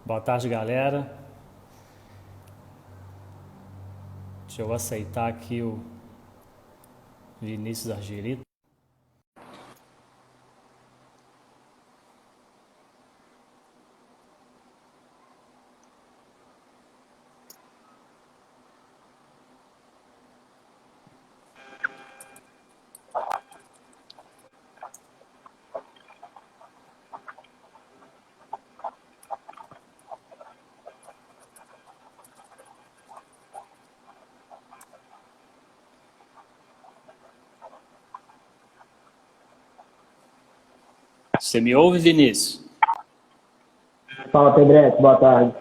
Boa tarde, galera. Deixa eu aceitar aqui o Vinícius Argerito. Você me ouve, Vinícius? Fala, Pedretti, boa tarde.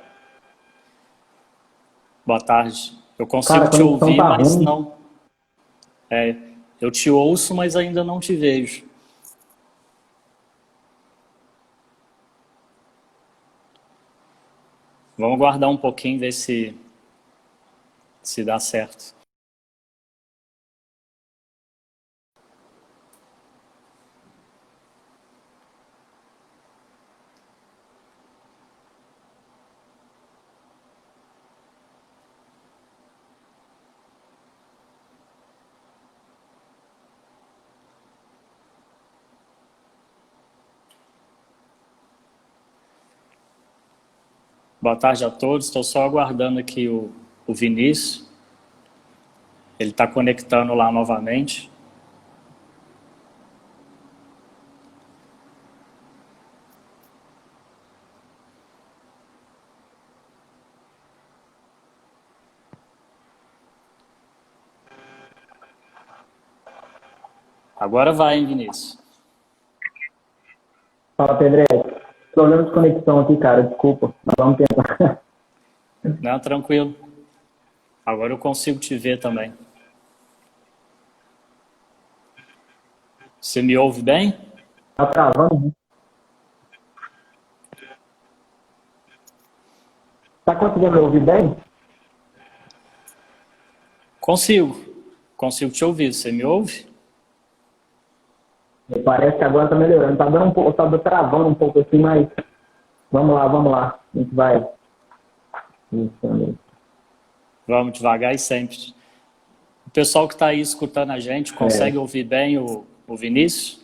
Boa tarde. Eu Cara, consigo a te conexão ouvir, tá mas ruim. não. Eu te ouço, mas ainda não te vejo. Vamos aguardar um pouquinho, ver se dá certo. Boa tarde a todos. Estou só aguardando aqui o Vinícius. Ele está conectando lá novamente. Agora vai, hein, Vinícius? Fala, Pedretti. Problema de conexão aqui, cara, desculpa. Mas vamos tentar. Não, tranquilo. Agora eu consigo te ver também. Você me ouve bem? Tá travando, né? Tá conseguindo me ouvir bem? Consigo. Consigo te ouvir. Você me ouve? Parece que agora tá melhorando. Tá dando um pouco, tá travando um pouco assim, mas vamos lá, vamos lá. A gente vai. Vamos devagar e sempre. O pessoal que está aí escutando a gente consegue É, ouvir bem o Vinícius?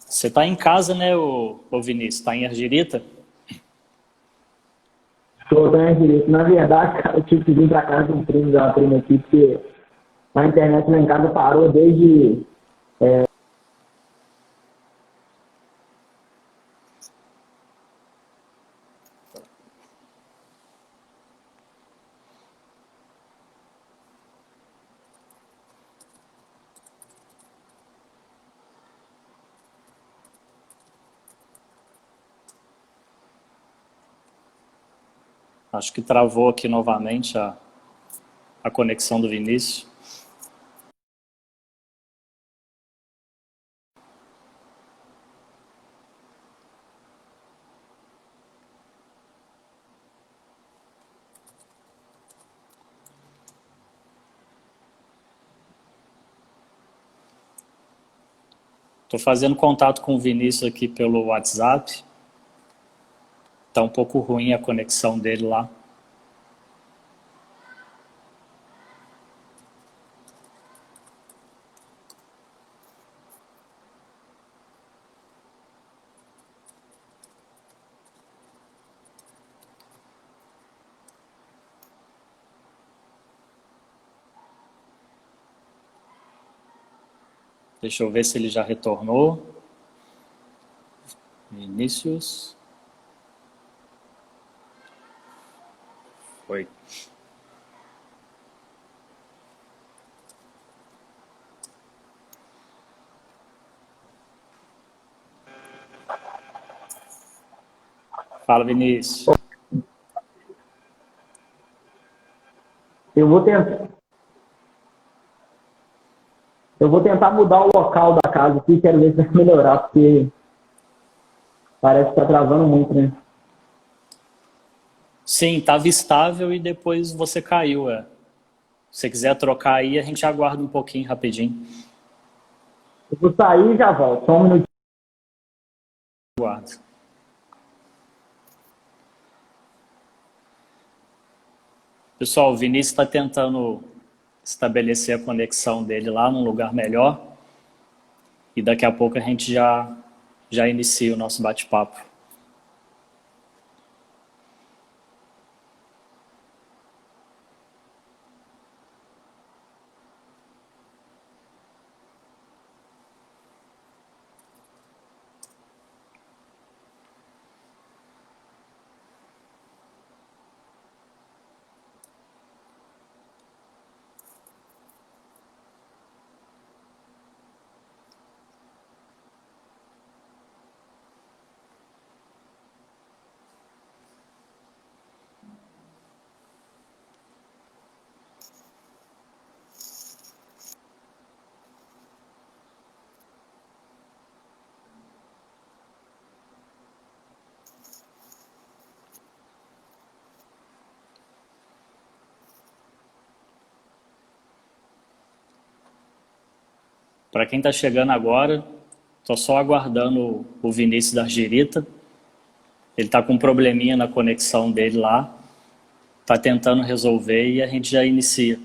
Você está em casa, né, o Vinícius? Está em Argirita? tô ganhando direito. Na verdade, cara, eu tive que vir pra casa de um primo da prima aqui, porque a internet lá em casa parou desde. Acho que travou aqui novamente a conexão do Vinícius. Estou fazendo contato com o Vinícius aqui pelo WhatsApp. Está um pouco ruim a conexão dele lá. Deixa eu ver se ele já retornou. Vinícius. Foi. Fala, Vinícius. Eu vou tentar. Eu vou tentar mudar o local da casa aqui, quero ver se vai melhorar, porque parece que tá travando muito, né? Sim, estava estável e depois você caiu. Se você quiser trocar aí, a gente aguarda um pouquinho, rapidinho. Eu vou sair e já volto. Só um minutinho. Aguardo. Pessoal, o Vinícius está tentando estabelecer a conexão dele lá num lugar melhor e daqui a pouco a gente já inicia o nosso bate-papo. Para quem está chegando agora, estou só aguardando o Vinícius da Argirita. Ele está com um probleminha na conexão dele lá, está tentando resolver e a gente já inicia.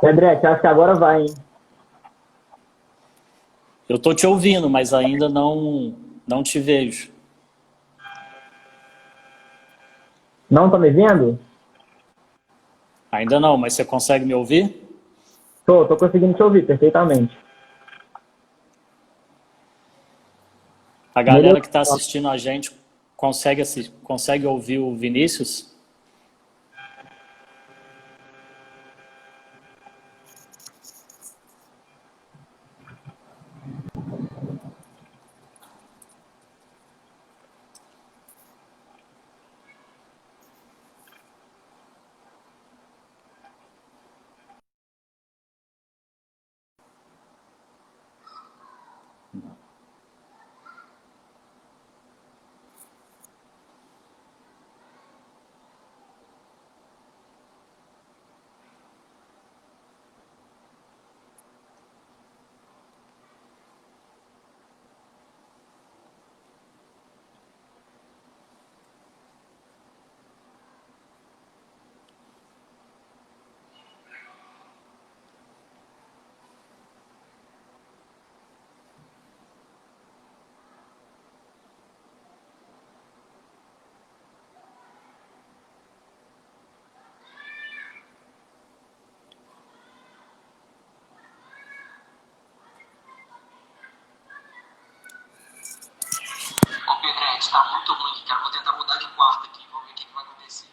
Pedrete, acho que agora vai, hein? Eu estou te ouvindo, mas ainda não te vejo. Não tá me vendo? Ainda não, mas você consegue me ouvir? Tô conseguindo te ouvir perfeitamente. A Melhor. galera que está assistindo a gente consegue ouvir o Vinícius? Ô Pedrete, tá muito ruim aqui, cara. Vou tentar mudar de quarto aqui, vamos ver o que vai acontecer.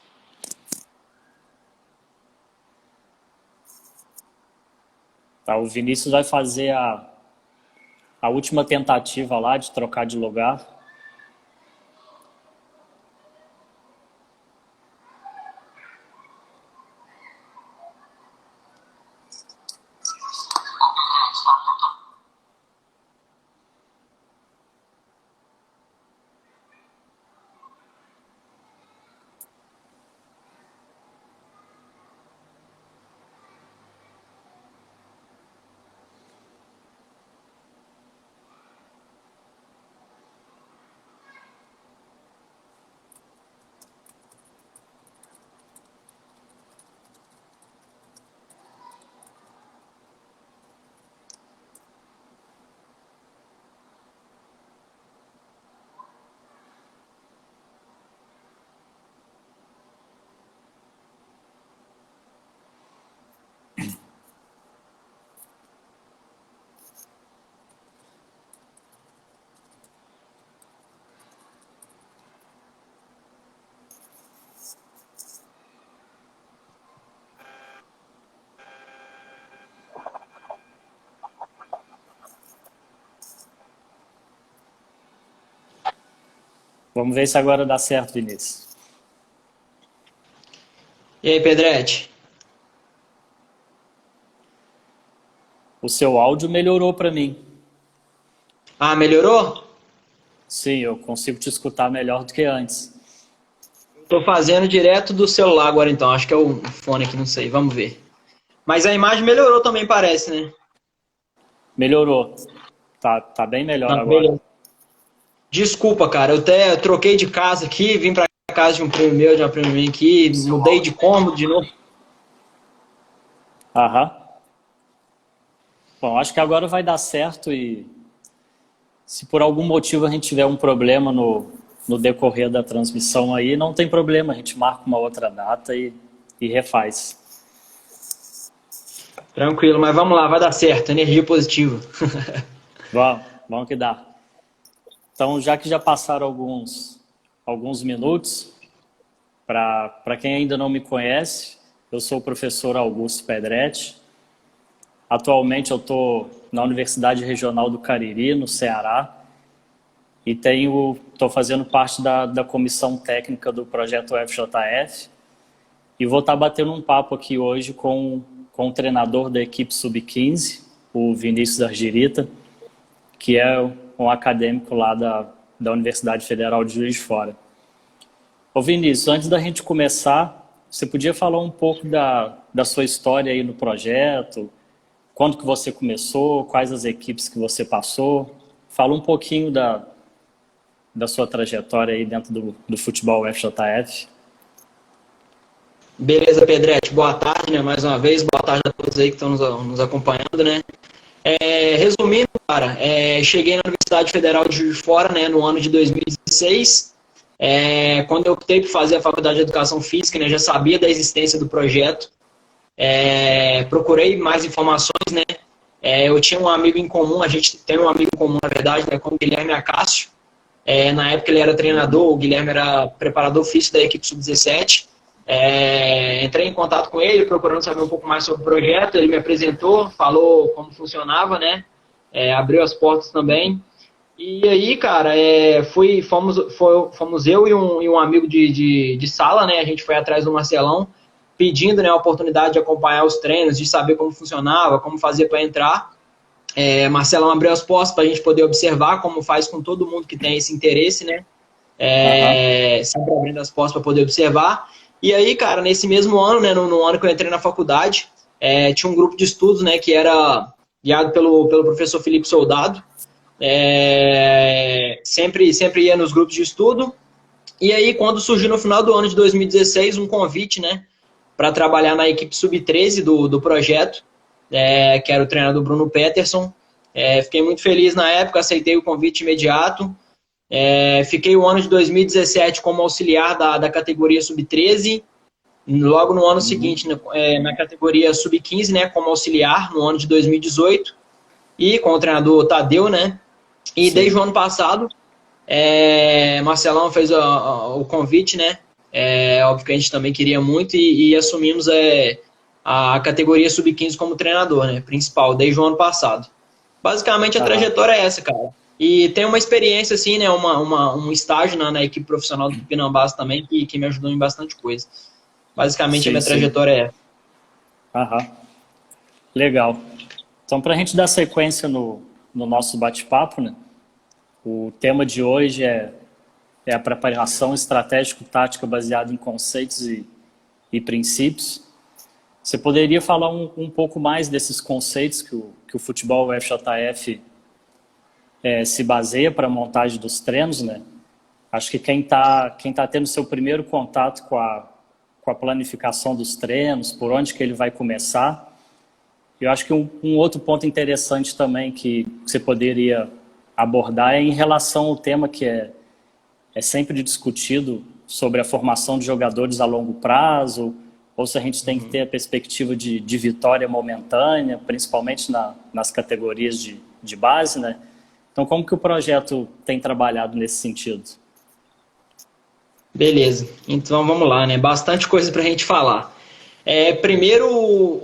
Tá, o Vinícius vai fazer a última tentativa lá de trocar de lugar. Ô Pedrete, tá muito. Vamos ver se agora dá certo, Vinícius. E aí, Pedretti? O seu áudio melhorou para mim. Ah, melhorou? Sim, eu consigo te escutar melhor do que antes. Tô fazendo direto do celular agora então. Acho que é o fone aqui, não sei. Vamos ver. Mas a imagem melhorou também, parece, né? Melhorou. Tá bem melhor Ah, agora. beleza. Desculpa, cara. Eu até troquei de casa aqui, vim pra casa de um primo meu, de uma prima minha aqui, mudei de cômodo de novo. Aham. Bom, acho que agora vai dar certo e se por algum motivo a gente tiver um problema no decorrer da transmissão aí, não tem problema, a gente marca uma outra data e refaz. Tranquilo, mas vamos lá, vai dar certo. Energia positiva. Vamos que dá. Então, já que já passaram alguns minutos, para quem ainda não me conhece, eu sou o professor Augusto Pedretti. Atualmente eu estou na Universidade Regional do Cariri, no Ceará, e estou fazendo parte da comissão técnica do projeto FJF, e vou estar batendo um papo aqui hoje com o treinador da equipe Sub-15, o Vinícius Argirita, que é um acadêmico lá da Universidade Federal de Juiz de Fora. Ô Vinícius, antes da gente começar, você podia falar um pouco da sua história aí no projeto, quando que você começou, quais as equipes que você passou? Fala um pouquinho da sua trajetória aí dentro do futebol FJF. Beleza, Pedretti. Boa tarde, né? Mais uma vez, boa tarde a todos aí que estão nos acompanhando, né? Resumindo, cara, cheguei na Universidade Federal de Juiz de Fora, né, no ano de 2016. Quando eu optei por fazer a Faculdade de Educação Física, né, já sabia da existência do projeto. Procurei mais informações, né? Eu tinha um amigo em comum, a gente tem um amigo em comum, na verdade, né, com o Guilherme Acácio. Na época ele era treinador, o Guilherme era preparador físico da equipe Sub-17. Entrei em contato com ele, procurando saber um pouco mais sobre o projeto. Ele me apresentou, falou como funcionava, né? Abriu as portas também. E aí, cara, fomos eu e um amigo de sala, né? A gente foi atrás do Marcelão, pedindo, né, a oportunidade de acompanhar os treinos, de saber como funcionava, como fazer para entrar. Marcelão abriu as portas para a gente poder observar como faz com todo mundo que tem esse interesse, né? Sempre abrindo as portas para poder observar. E aí, cara, nesse mesmo ano, né, no ano que eu entrei na faculdade, tinha um grupo de estudos, né, que era guiado pelo professor Felipe Soldado. Sempre ia nos grupos de estudo. E aí, quando surgiu no final do ano de 2016 um convite, né, para trabalhar na equipe Sub-13 do projeto, que era o treinador Bruno Peterson. Fiquei muito feliz na época, aceitei o convite imediato. Fiquei o ano de 2017 como auxiliar da categoria Sub-13. Logo no ano seguinte, na categoria Sub-15, né, como auxiliar, no ano de 2018. E com o treinador Tadeu, né? E desde o ano passado, Marcelão fez o convite, né? Óbvio que a gente também queria muito e assumimos a categoria Sub-15 como treinador, né? Principal, desde o ano passado. Basicamente a trajetória é essa, cara. E tem uma experiência, assim, né? Um estágio na equipe profissional do Pinambás também, que me ajudou em bastante coisa. Basicamente a minha trajetória é essa. Aham. Legal. Então, para a gente dar sequência no nosso bate-papo, né? O tema de hoje é a preparação estratégico-tática baseada em conceitos e princípios. Você poderia falar um pouco mais desses conceitos que o futebol FJF se baseia para a montagem dos treinos, né? Acho que quem tá tendo seu primeiro contato com a planificação dos treinos, por onde que ele vai começar. Eu acho que um outro ponto interessante também que você poderia abordar é em relação ao tema que é sempre discutido sobre a formação de jogadores a longo prazo, ou se a gente tem que ter a perspectiva de vitória momentânea, principalmente nas categorias de base, né? Então, como que o projeto tem trabalhado nesse sentido? Beleza, então vamos lá, né? Bastante coisa para a gente falar. Primeiro,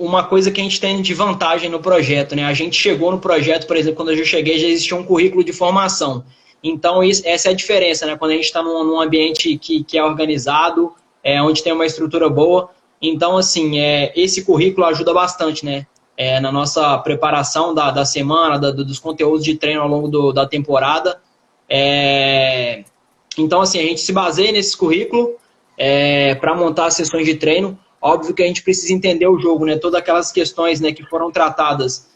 uma coisa que a gente tem de vantagem no projeto, né? A gente chegou no projeto, por exemplo, quando eu cheguei, já existia um currículo de formação. Então, essa é a diferença, né? Quando a gente está num ambiente que é organizado, onde tem uma estrutura boa. Então, assim, esse currículo ajuda bastante, né? Na nossa preparação da semana, dos conteúdos de treino ao longo da temporada. Então, assim, a gente se baseia nesse currículo para montar as sessões de treino. Óbvio que a gente precisa entender o jogo, né? Todas aquelas questões, né, que foram tratadas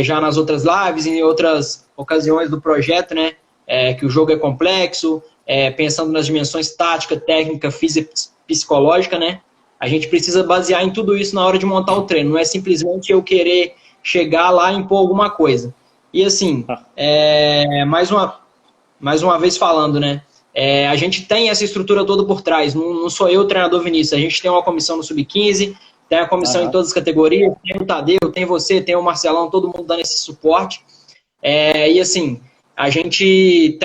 já nas outras lives, em outras ocasiões do projeto, né? Que o jogo é complexo, pensando nas dimensões tática, técnica, física, psicológica, né? A gente precisa basear em tudo isso na hora de montar o treino. Não é simplesmente eu querer chegar lá e impor alguma coisa. E assim, mais uma vez falando, né? A gente tem essa estrutura toda por trás. Não sou eu o treinador Vinícius. A gente tem uma comissão no Sub-15, tem a comissão em todas as categorias, tem o Tadeu, tem você, tem o Marcelão, todo mundo dando esse suporte. E assim, a gente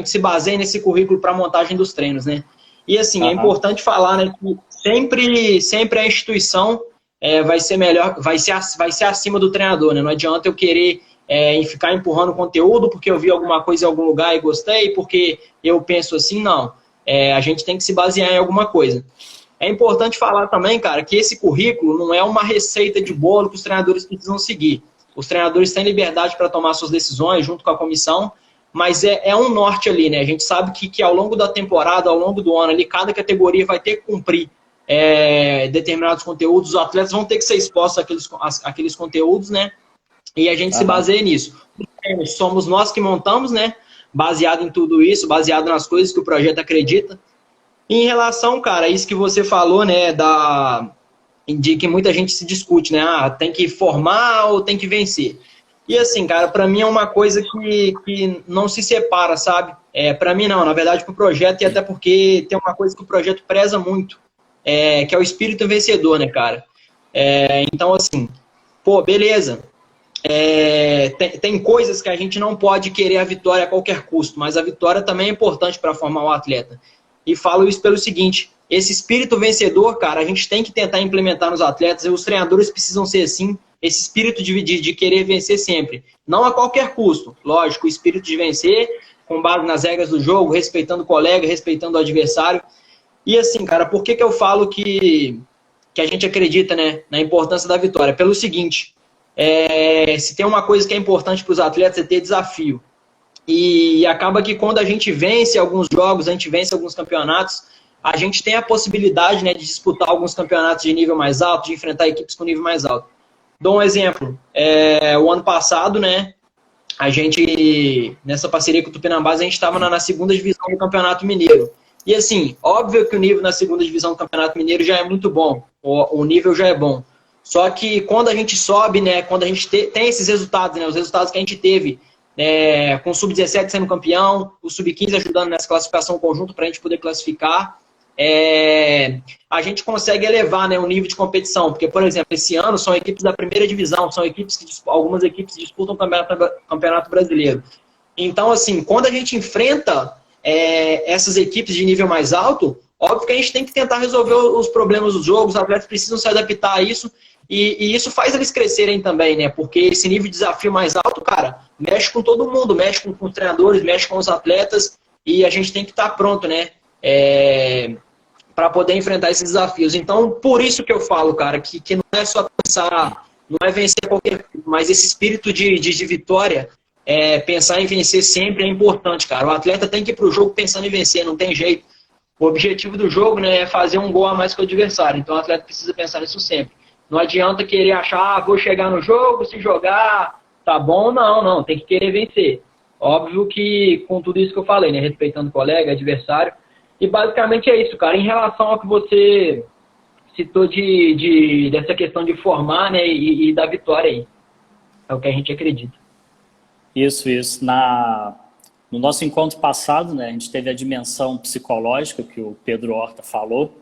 se baseia nesse currículo para a montagem dos treinos, né? E assim, é importante falar, né, que sempre a instituição vai ser melhor, vai ser acima do treinador, né? Não adianta eu querer ficar empurrando conteúdo porque eu vi alguma coisa em algum lugar e gostei, porque eu penso assim, não. A gente tem que se basear em alguma coisa. É importante falar também, cara, que esse currículo não é uma receita de bolo que os treinadores precisam seguir. Os treinadores têm liberdade para tomar suas decisões junto com a comissão, mas é um norte ali, né? A gente sabe que ao longo da temporada, ao longo do ano ali, cada categoria vai ter que cumprir determinados conteúdos, os atletas vão ter que ser expostos àqueles conteúdos, né? E a gente se baseia nisso. Somos nós que montamos, né? Baseado em tudo isso, baseado nas coisas que o projeto acredita. E em relação, cara, a isso que você falou, né? De que muita gente se discute, né? Tem que formar ou tem que vencer. E assim, cara, pra mim é uma coisa que não se separa, sabe? Pra mim não, na verdade pro projeto, e até porque tem uma coisa que o projeto preza muito, que é o espírito vencedor, né, cara? Então, assim, pô, beleza. Tem coisas que a gente não pode querer a vitória a qualquer custo, mas a vitória também é importante para formar o atleta. E falo isso pelo seguinte, esse espírito vencedor, cara, a gente tem que tentar implementar nos atletas, e os treinadores precisam ser assim, esse espírito de querer vencer sempre. Não a qualquer custo, lógico, o espírito de vencer, com base nas regras do jogo, respeitando o colega, respeitando o adversário. E assim, cara, por que eu falo que a gente acredita, né, na importância da vitória? Pelo seguinte, se tem uma coisa que é importante para os atletas é ter desafio. E acaba que quando a gente vence alguns jogos, a gente vence alguns campeonatos, a gente tem a possibilidade, né, de disputar alguns campeonatos de nível mais alto, de enfrentar equipes com nível mais alto. Dou um exemplo. O ano passado, né, a gente, nessa parceria com o Tupinambás, a gente estava na segunda divisão do Campeonato Mineiro. E assim, óbvio que o nível na segunda divisão do Campeonato Mineiro já é muito bom, o nível já é bom. Só que quando a gente sobe, né, quando a gente tem esses resultados, né, os resultados que a gente teve, com o Sub-17 sendo campeão, o Sub-15 ajudando nessa classificação conjunta para a gente poder classificar, a gente consegue elevar, né, o nível de competição. Porque, por exemplo, esse ano são equipes da primeira divisão, são algumas equipes que disputam o Campeonato Brasileiro. Então, assim, quando a gente enfrenta essas equipes de nível mais alto, óbvio que a gente tem que tentar resolver os problemas do jogo, os atletas precisam se adaptar a isso, e isso faz eles crescerem também, né? Porque esse nível de desafio mais alto, cara, mexe com todo mundo, mexe com os treinadores, mexe com os atletas, e a gente tem que estar pronto, né? Para poder enfrentar esses desafios. Então, por isso que eu falo, cara, que não é só pensar, não é vencer qualquer, mas esse espírito de vitória, pensar em vencer sempre é importante, cara. O atleta tem que ir pro jogo pensando em vencer, não tem jeito. O objetivo do jogo, né, é fazer um gol a mais que o adversário. Então o atleta precisa pensar nisso sempre. Não adianta querer achar, vou chegar no jogo, se jogar, tá bom, não, tem que querer vencer. Óbvio que com tudo isso que eu falei, né, respeitando o colega, adversário. E basicamente é isso, cara. Em relação ao que você citou dessa questão de formar, né, e da vitória aí. É o que a gente acredita. Isso. No nosso encontro passado, né, a gente teve a dimensão psicológica que o Pedro Horta falou.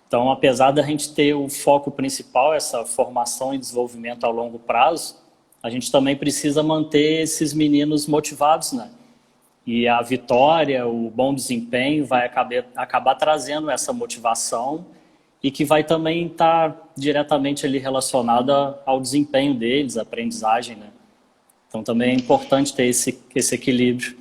Então, apesar da gente ter o foco principal, essa formação e desenvolvimento ao longo prazo, a gente também precisa manter esses meninos motivados, né? E a vitória, o bom desempenho vai acabar trazendo essa motivação e que vai também estar diretamente ali relacionada ao desempenho deles, à aprendizagem, né? Então também é importante ter esse equilíbrio.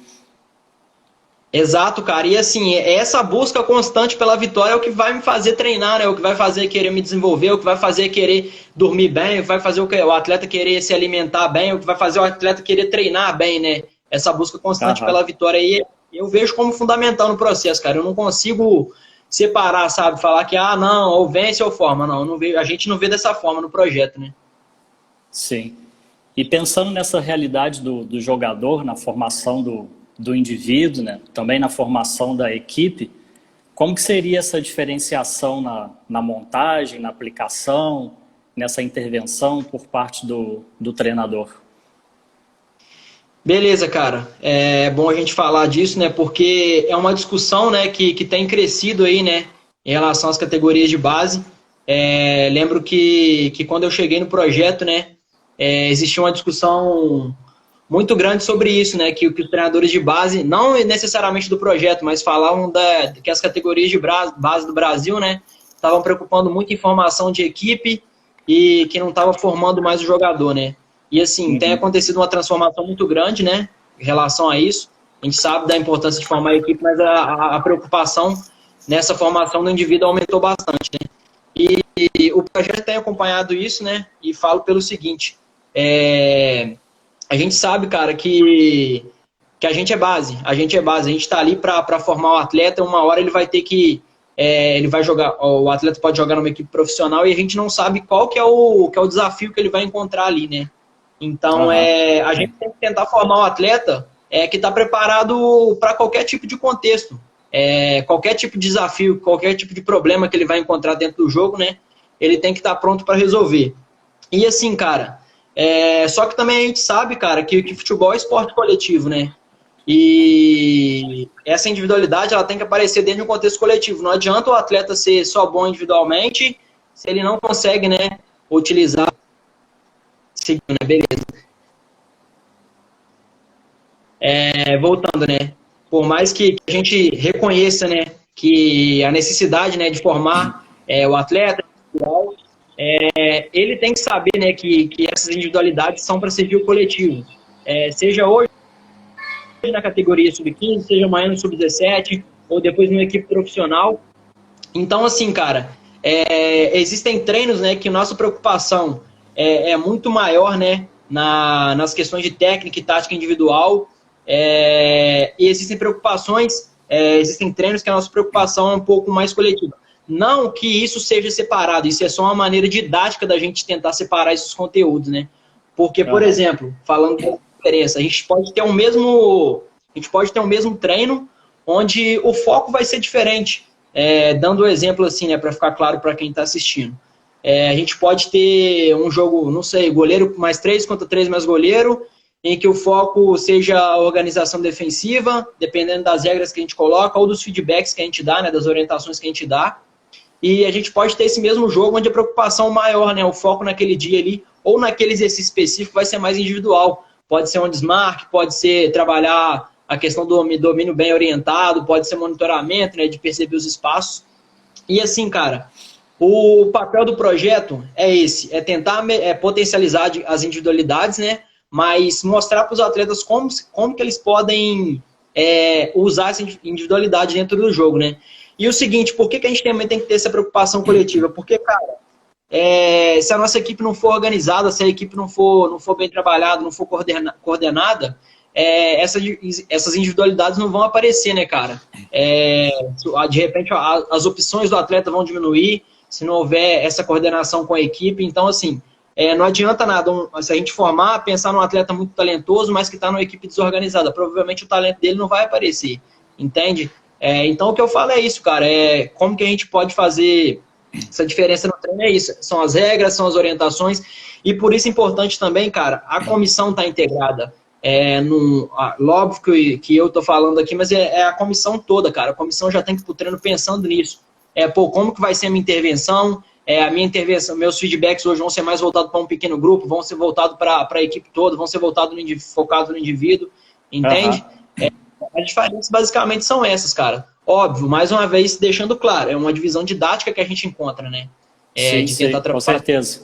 Exato, cara. E assim, essa busca constante pela vitória é o que vai me fazer treinar, né? É o que vai fazer querer me desenvolver, é o que vai fazer querer dormir bem, é o que vai fazer o atleta querer se alimentar bem, é o que vai fazer o atleta querer treinar bem, né? Essa busca constante Aham. pela vitória aí, eu vejo como fundamental no processo, cara. Eu não consigo separar, sabe? Falar que, ah, não, ou vence ou forma. Não, eu não vejo, a gente não vê dessa forma no projeto, né? Sim. E pensando nessa realidade do jogador, na formação do indivíduo, né? Também na formação da equipe, como que seria essa diferenciação na montagem, na aplicação, nessa intervenção por parte do treinador? Beleza, cara. É bom a gente falar disso, né? Porque é uma discussão, né, que tem crescido aí, né, em relação às categorias de base. Lembro que quando eu cheguei no projeto, né, existia uma discussão muito grande sobre isso, né? Que os treinadores de base, não necessariamente do projeto, mas falavam que as categorias de base do Brasil, né, estavam preocupando muito em formação de equipe e que não estava formando mais o jogador, né? E assim, tem Uhum. acontecido uma transformação muito grande, né, em relação a isso. A gente sabe da importância de formar a equipe, mas a preocupação nessa formação do indivíduo aumentou bastante, né? E o projeto tem acompanhado isso, né? E falo pelo seguinte: a gente sabe, cara, que a gente é base, a gente é base, a gente está ali para formar o atleta. Uma hora ele vai ter que, ele vai jogar, o atleta pode jogar numa equipe profissional e a gente não sabe qual que é o desafio que ele vai encontrar ali, né? Então, Aham. a gente tem que tentar formar um atleta que está preparado para qualquer tipo de contexto, qualquer tipo de desafio, qualquer tipo de problema que ele vai encontrar dentro do jogo, né? Ele tem que estar pronto para resolver. E assim, cara, só que também a gente sabe, cara, que futebol é esporte coletivo, né? E essa individualidade ela tem que aparecer dentro de um contexto coletivo. Não adianta o atleta ser só bom individualmente se ele não consegue, né, utilizar. Seguindo, né? Beleza. Voltando, né? Por mais que a gente reconheça, né, que a necessidade, né, de formar o atleta individual, ele tem que saber, né, que essas individualidades são para servir o coletivo. Seja hoje na categoria sub-15, seja amanhã no sub-17, ou depois numa equipe profissional. Então, assim, cara, existem treinos, né, que nossa preocupação é muito maior, né, nas questões de técnica e tática individual, e existem preocupações, existem treinos que a nossa preocupação é um pouco mais coletiva. Não que isso seja separado, isso é só uma maneira didática da gente tentar separar esses conteúdos, né? Porque, por Aham. exemplo, falando da diferença, a gente pode ter um mesmo treino onde o foco vai ser diferente. Dando um exemplo assim, né, para ficar claro para quem está assistindo. A gente pode ter um jogo, não sei, goleiro mais 3 contra 3 mais goleiro, em que o foco seja a organização defensiva, dependendo das regras que a gente coloca, ou dos feedbacks que a gente dá, né, das orientações que a gente dá. E a gente pode ter esse mesmo jogo onde a preocupação maior, né, o foco naquele dia ali, ou naquele exercício específico vai ser mais individual. Pode ser um desmarque, pode ser trabalhar a questão do domínio bem orientado, pode ser monitoramento, né, de perceber os espaços. E assim, cara, o papel do projeto é esse, tentar potencializar as individualidades, né, mas mostrar para os atletas como que eles podem usar essa individualidade dentro do jogo, né. E o seguinte, por que a gente também tem que ter essa preocupação coletiva? Porque, cara, se a nossa equipe não for organizada, se a equipe não for bem trabalhada, não for coordenada, essas individualidades não vão aparecer, né, cara? De repente, as opções do atleta vão diminuir se não houver essa coordenação com a equipe. Então, assim, não adianta nada se a gente pensar num atleta muito talentoso, mas que está numa equipe desorganizada. Provavelmente o talento dele não vai aparecer, entende? Então, o que eu falo é isso, cara. Como que a gente pode fazer essa diferença no treino? É isso. São as regras, são as orientações. E por isso é importante também, cara, a comissão estar integrada. Óbvio que eu tô falando aqui, mas é a comissão toda, cara. A comissão já tem que ir pro treino pensando nisso. Como que vai ser a minha intervenção? A minha intervenção, meus feedbacks hoje vão ser mais voltados para um pequeno grupo, vão ser voltados para a equipe toda, vão ser focados no indivíduo, entende? Aham. As diferenças basicamente são essas, cara. Óbvio, mais uma vez deixando claro, é uma divisão didática que a gente encontra, né? Sim, De tentar sim, com certeza.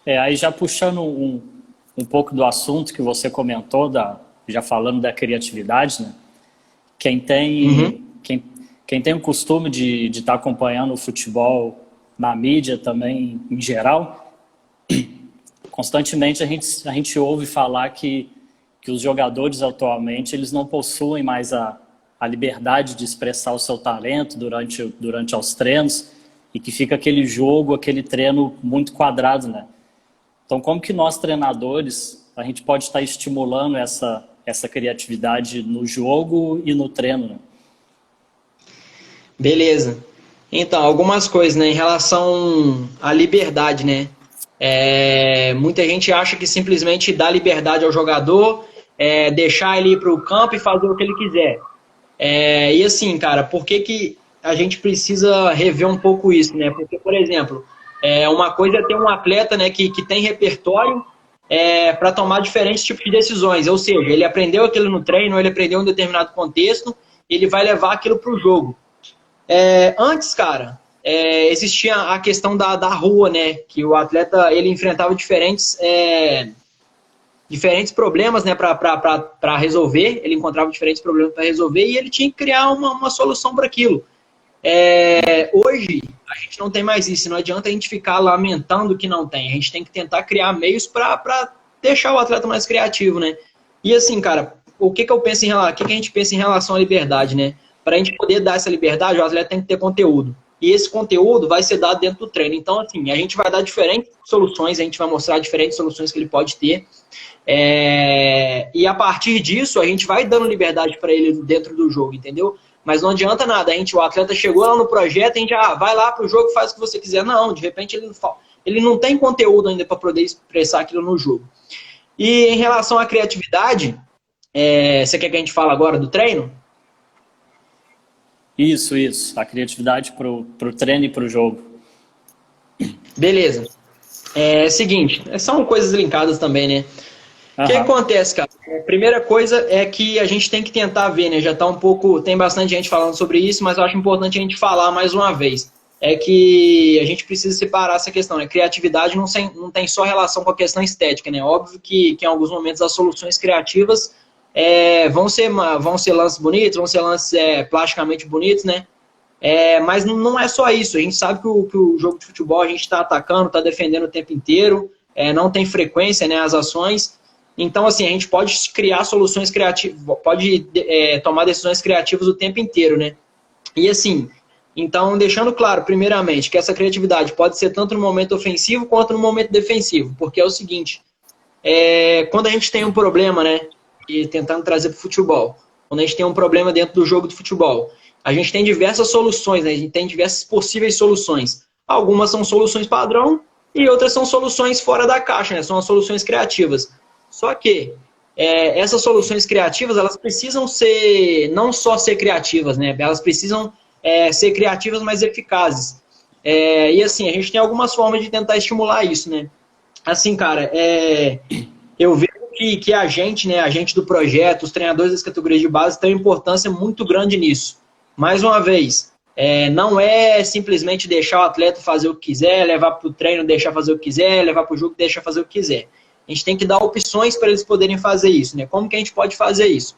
Aí já puxando um um pouco do assunto que você comentou, já falando da criatividade, né? Quem tem o costume de estar acompanhando o futebol na mídia também, em geral, constantemente a gente ouve falar que os jogadores atualmente eles não possuem mais a liberdade de expressar o seu talento durante os treinos e que fica aquele jogo, aquele treino muito quadrado, né? Então, como que nós, treinadores, a gente pode estar estimulando essa criatividade no jogo e no treino, né? Beleza. Então, algumas coisas, né, em relação à liberdade, né? Muita gente acha que simplesmente dar liberdade ao jogador, deixar ele ir para o campo e fazer o que ele quiser. E assim, cara, por que a gente precisa rever um pouco isso, né? Porque, por exemplo, uma coisa é ter um atleta, né, que tem repertório para tomar diferentes tipos de decisões. Ou seja, ele aprendeu aquilo no treino, ele aprendeu em um determinado contexto, ele vai levar aquilo para o jogo. Antes, cara, existia a questão da rua, né? Que o atleta ele enfrentava diferentes problemas, né, para resolver. Ele encontrava diferentes problemas para resolver e ele tinha que criar uma solução para aquilo. Hoje, a gente não tem mais isso. Não adianta a gente ficar lamentando que não tem. A gente tem que tentar criar meios para deixar o atleta mais criativo, né? E assim, cara, o que a gente pensa em relação à liberdade, né? Para a gente poder dar essa liberdade, o atleta tem que ter conteúdo. E esse conteúdo vai ser dado dentro do treino. Então, assim, a gente vai dar diferentes soluções, a gente vai mostrar diferentes soluções que ele pode ter. E a partir disso, a gente vai dando liberdade para ele dentro do jogo, entendeu? Mas não adianta nada. O atleta chegou lá no projeto, a gente vai lá para o jogo e faz o que você quiser. Não, de repente ele não tem conteúdo ainda para poder expressar aquilo no jogo. E em relação à criatividade, você quer que a gente fale agora do treino? Isso. A criatividade pro treino e pro jogo. Beleza. Seguinte, são coisas linkadas também, né? O que acontece, cara? A primeira coisa é que a gente tem que tentar ver, né? Já tá tem bastante gente falando sobre isso, mas eu acho importante a gente falar mais uma vez. É que a gente precisa separar essa questão, né? Criatividade não tem só relação com a questão estética, né? Óbvio que em alguns momentos as soluções criativas vão ser lances bonitos, vão ser lances plasticamente bonitos, né? Mas não é só isso. A gente sabe que o jogo de futebol a gente está atacando, está defendendo o tempo inteiro, não tem frequência, né, as ações. Então, assim, a gente pode criar soluções criativas, pode tomar decisões criativas o tempo inteiro, né? E assim, então, deixando claro, primeiramente, que essa criatividade pode ser tanto no momento ofensivo quanto no momento defensivo, porque é o seguinte, quando a gente tem um problema, né, e tentando trazer para o futebol, quando a gente tem um problema dentro do jogo de futebol, a gente tem diversas soluções, né? A gente tem diversas possíveis soluções. Algumas são soluções padrão e outras são soluções fora da caixa, né? São as soluções criativas. Só que essas soluções criativas, elas precisam não só ser criativas, né? Elas precisam ser criativas, mas eficazes. E assim, a gente tem algumas formas de tentar estimular isso, né? Assim, cara, eu vejo que a gente, né, a gente do projeto, os treinadores das categorias de base, têm uma importância muito grande nisso. Mais uma vez, não é simplesmente deixar o atleta fazer o que quiser, levar para o treino, deixar fazer o que quiser, levar para o jogo, deixar fazer o que quiser. A gente tem que dar opções para eles poderem fazer isso, né? Como que a gente pode fazer isso?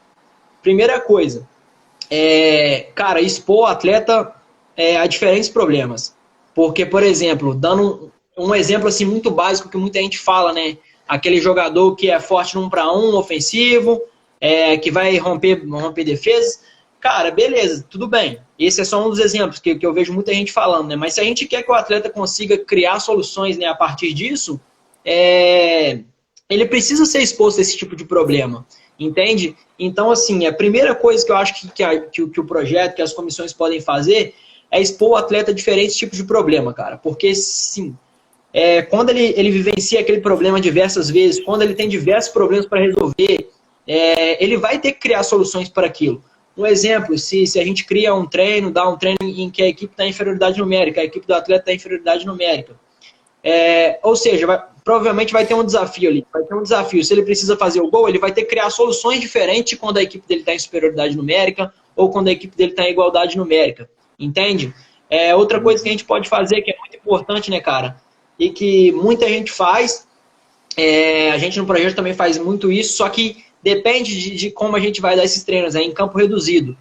Primeira coisa, cara, expor o atleta a diferentes problemas. Porque, por exemplo, dando um exemplo assim, muito básico que muita gente fala, né? Aquele jogador que é forte no 1 para 1, ofensivo, que vai romper defesas. Cara, beleza, tudo bem. Esse é só um dos exemplos que eu vejo muita gente falando, né? Mas se a gente quer que o atleta consiga criar soluções, né, a partir disso, ele precisa ser exposto a esse tipo de problema, entende? Então, assim, a primeira coisa que eu acho que o projeto, que as comissões podem fazer é expor o atleta a diferentes tipos de problema, cara. Porque, sim, quando ele vivencia aquele problema diversas vezes, quando ele tem diversos problemas para resolver, ele vai ter que criar soluções para aquilo. Um exemplo, se a gente cria um treino, dá um treino em que a equipe está em inferioridade numérica, a equipe do atleta está em inferioridade numérica. Ou seja, provavelmente vai ter um desafio ali. Vai ter um desafio. Se ele precisa fazer o gol, ele vai ter que criar soluções diferentes quando a equipe dele está em superioridade numérica ou quando a equipe dele está em igualdade numérica. Entende? Outra coisa que a gente pode fazer, que é muito importante, né, cara? E que muita gente faz, A gente no projeto também faz muito isso, só que depende de como a gente vai dar esses treinos, em campo reduzido.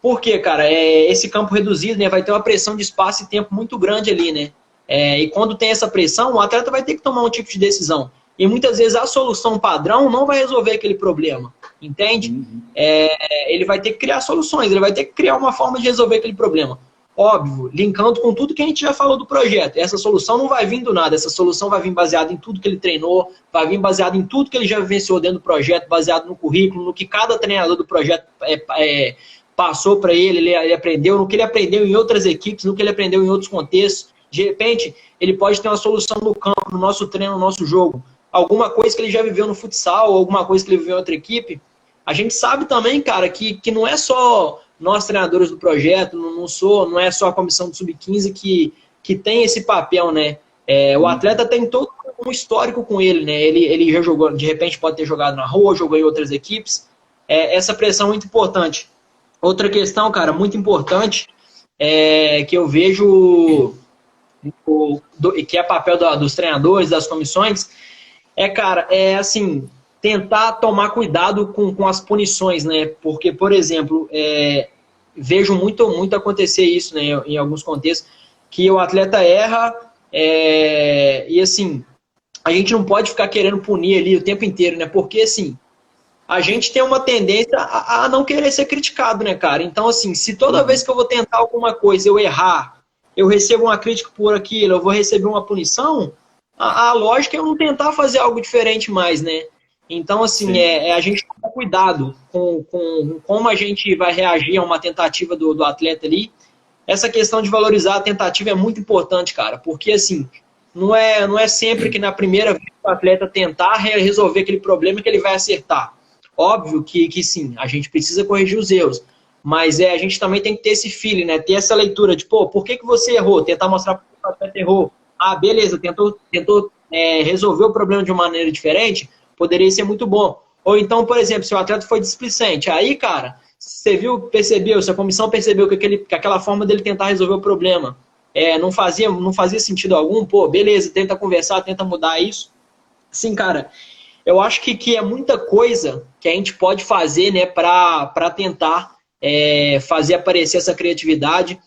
Por quê, cara? Esse campo reduzido, né, vai ter uma pressão de espaço e tempo muito grande ali, né? E quando tem essa pressão, o atleta vai ter que tomar um tipo de decisão. E muitas vezes a solução padrão não vai resolver aquele problema, entende? Ele vai ter que criar soluções, ele vai ter que criar uma forma de resolver aquele problema. Óbvio, linkando com tudo que a gente já falou do projeto. Essa solução não vai vir do nada, essa solução vai vir baseada em tudo que ele treinou, vai vir baseada em tudo que ele já vivenciou dentro do projeto, baseado no currículo, no que cada treinador do projeto passou para ele aprendeu, no que ele aprendeu em outras equipes, no que ele aprendeu em outros contextos. De repente, ele pode ter uma solução no campo, no nosso treino, no nosso jogo. Alguma coisa que ele já viveu no futsal, alguma coisa que ele viveu em outra equipe. A gente sabe também, cara, que não é só nós treinadores do projeto, não é só a comissão do Sub-15 que tem esse papel, né? O atleta tem todo um histórico com ele, né? Ele já jogou, de repente pode ter jogado na rua, jogou em outras equipes. Essa pressão é muito importante. Outra questão, cara, muito importante, que eu vejo que é papel dos treinadores, das comissões, cara, assim, tentar tomar cuidado com as punições, né? Porque, por exemplo, vejo muito acontecer isso, né, em alguns contextos, que o atleta erra e, assim, a gente não pode ficar querendo punir ali o tempo inteiro, né? Porque, assim, a gente tem uma tendência a não querer ser criticado, né, cara? Então, assim, se toda vez que eu vou tentar alguma coisa eu errar, eu recebo uma crítica por aquilo, eu vou receber uma punição, a lógica é eu não tentar fazer algo diferente mais, né? Então, assim, a gente tomar cuidado com como a gente vai reagir a uma tentativa do atleta ali. Essa questão de valorizar a tentativa é muito importante, cara, porque, assim, não é sempre que na primeira vez que o atleta tentar resolver aquele problema que ele vai acertar. Óbvio que sim, a gente precisa corrigir os erros, mas a gente também tem que ter esse feeling, né? Ter essa leitura de, por que você errou? Tentar mostrar por que o atleta errou. Ah, beleza, tentou resolver o problema de uma maneira diferente, poderia ser muito bom. Ou então, por exemplo, se o atleta foi displicente, aí, cara, você percebeu, se a comissão percebeu que aquela forma dele tentar resolver o problema não fazia sentido algum, beleza, tenta conversar, tenta mudar isso. Sim, cara, eu acho que é muita coisa que a gente pode fazer, né, para tentar fazer aparecer essa criatividade.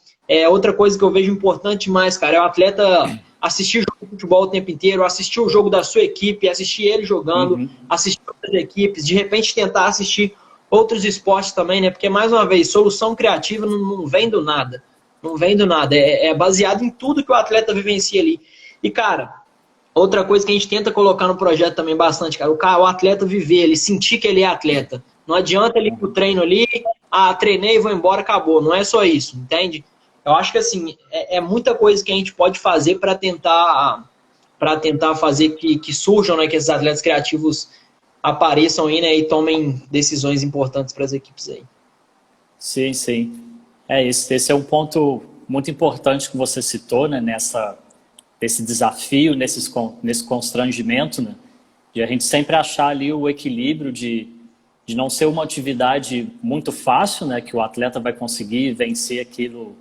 Outra coisa que eu vejo importante mais, cara, é o atleta assistir jogo de futebol o tempo inteiro, assistir o jogo da sua equipe, assistir ele jogando, assistir outras equipes, de repente tentar assistir outros esportes também, né? Porque, mais uma vez, solução criativa não vem do nada. Não vem do nada. É baseado em tudo que o atleta vivencia ali. E, cara, outra coisa que a gente tenta colocar no projeto também bastante, cara, o atleta viver, ele sentir que ele é atleta. Não adianta ele ir pro treino ali, treinei, vou embora, acabou. Não é só isso, entende? Eu acho que, assim, é muita coisa que a gente pode fazer para tentar fazer que surjam, né, que esses atletas criativos apareçam aí, né, e tomem decisões importantes para as equipes aí. Sim, sim. Esse é um ponto muito importante que você citou, né, nesse desafio, nesse constrangimento, né, de a gente sempre achar ali o equilíbrio de não ser uma atividade muito fácil, né, que o atleta vai conseguir vencer aquilo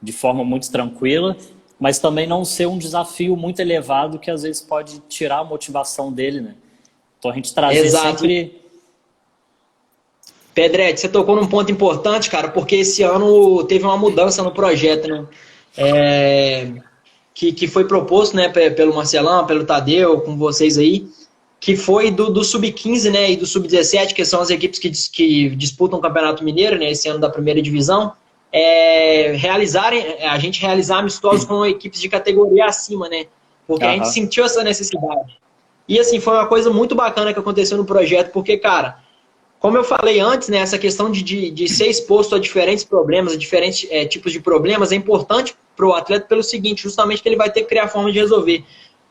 de forma muito tranquila, mas também não ser um desafio muito elevado que às vezes pode tirar a motivação dele, né? Então a gente trazer sempre... Pedretti, você tocou num ponto importante, cara, porque esse ano teve uma mudança no projeto, né? Que foi proposto, né, pelo Marcelão, pelo Tadeu, com vocês aí, que foi do Sub-15, né, e do Sub-17, que são as equipes que disputam o Campeonato Mineiro, né, esse ano da primeira divisão, a gente realizar amistosos com equipes de categoria acima, né? Porque a gente sentiu essa necessidade. E, assim, foi uma coisa muito bacana que aconteceu no projeto, porque, cara, como eu falei antes, né, essa questão de ser exposto a diferentes problemas, a diferentes tipos de problemas, é importante para o atleta pelo seguinte, justamente que ele vai ter que criar forma de resolver.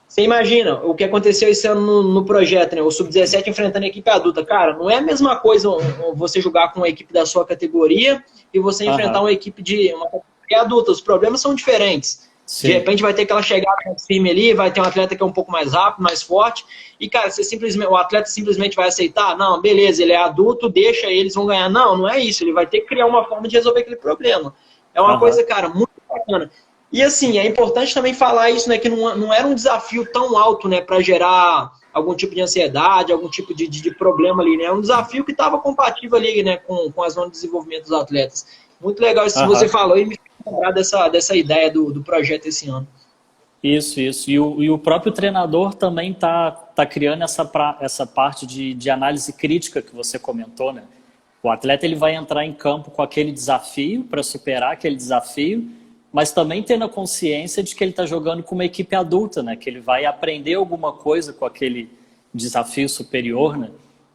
Você imagina o que aconteceu esse ano no projeto, né? O Sub-17 enfrentando a equipe adulta. Cara, não é a mesma coisa você jogar com a equipe da sua categoria e você enfrentar uma equipe de uma categoria adulta. Os problemas são diferentes. Sim. De repente vai ter aquela chegada firme ali, vai ter um atleta que é um pouco mais rápido, mais forte. E, cara, o atleta simplesmente vai aceitar? Não, beleza, ele é adulto, deixa, eles vão ganhar. Não é isso. Ele vai ter que criar uma forma de resolver aquele problema. É uma coisa, cara, muito bacana. E, assim, é importante também falar isso, né, que não era um desafio tão alto, né, para gerar algum tipo de ansiedade, algum tipo de problema ali, né? É um desafio que estava compatível ali, né, com a zona de desenvolvimento dos atletas. Muito legal isso que você falou e me fez lembrar dessa ideia do projeto esse ano. Isso. E o próprio treinador também tá criando essa parte de análise crítica que você comentou, né? O atleta ele vai entrar em campo com aquele desafio para superar aquele desafio, mas também tendo a consciência de que ele está jogando com uma equipe adulta, né? Que ele vai aprender alguma coisa com aquele desafio superior, né?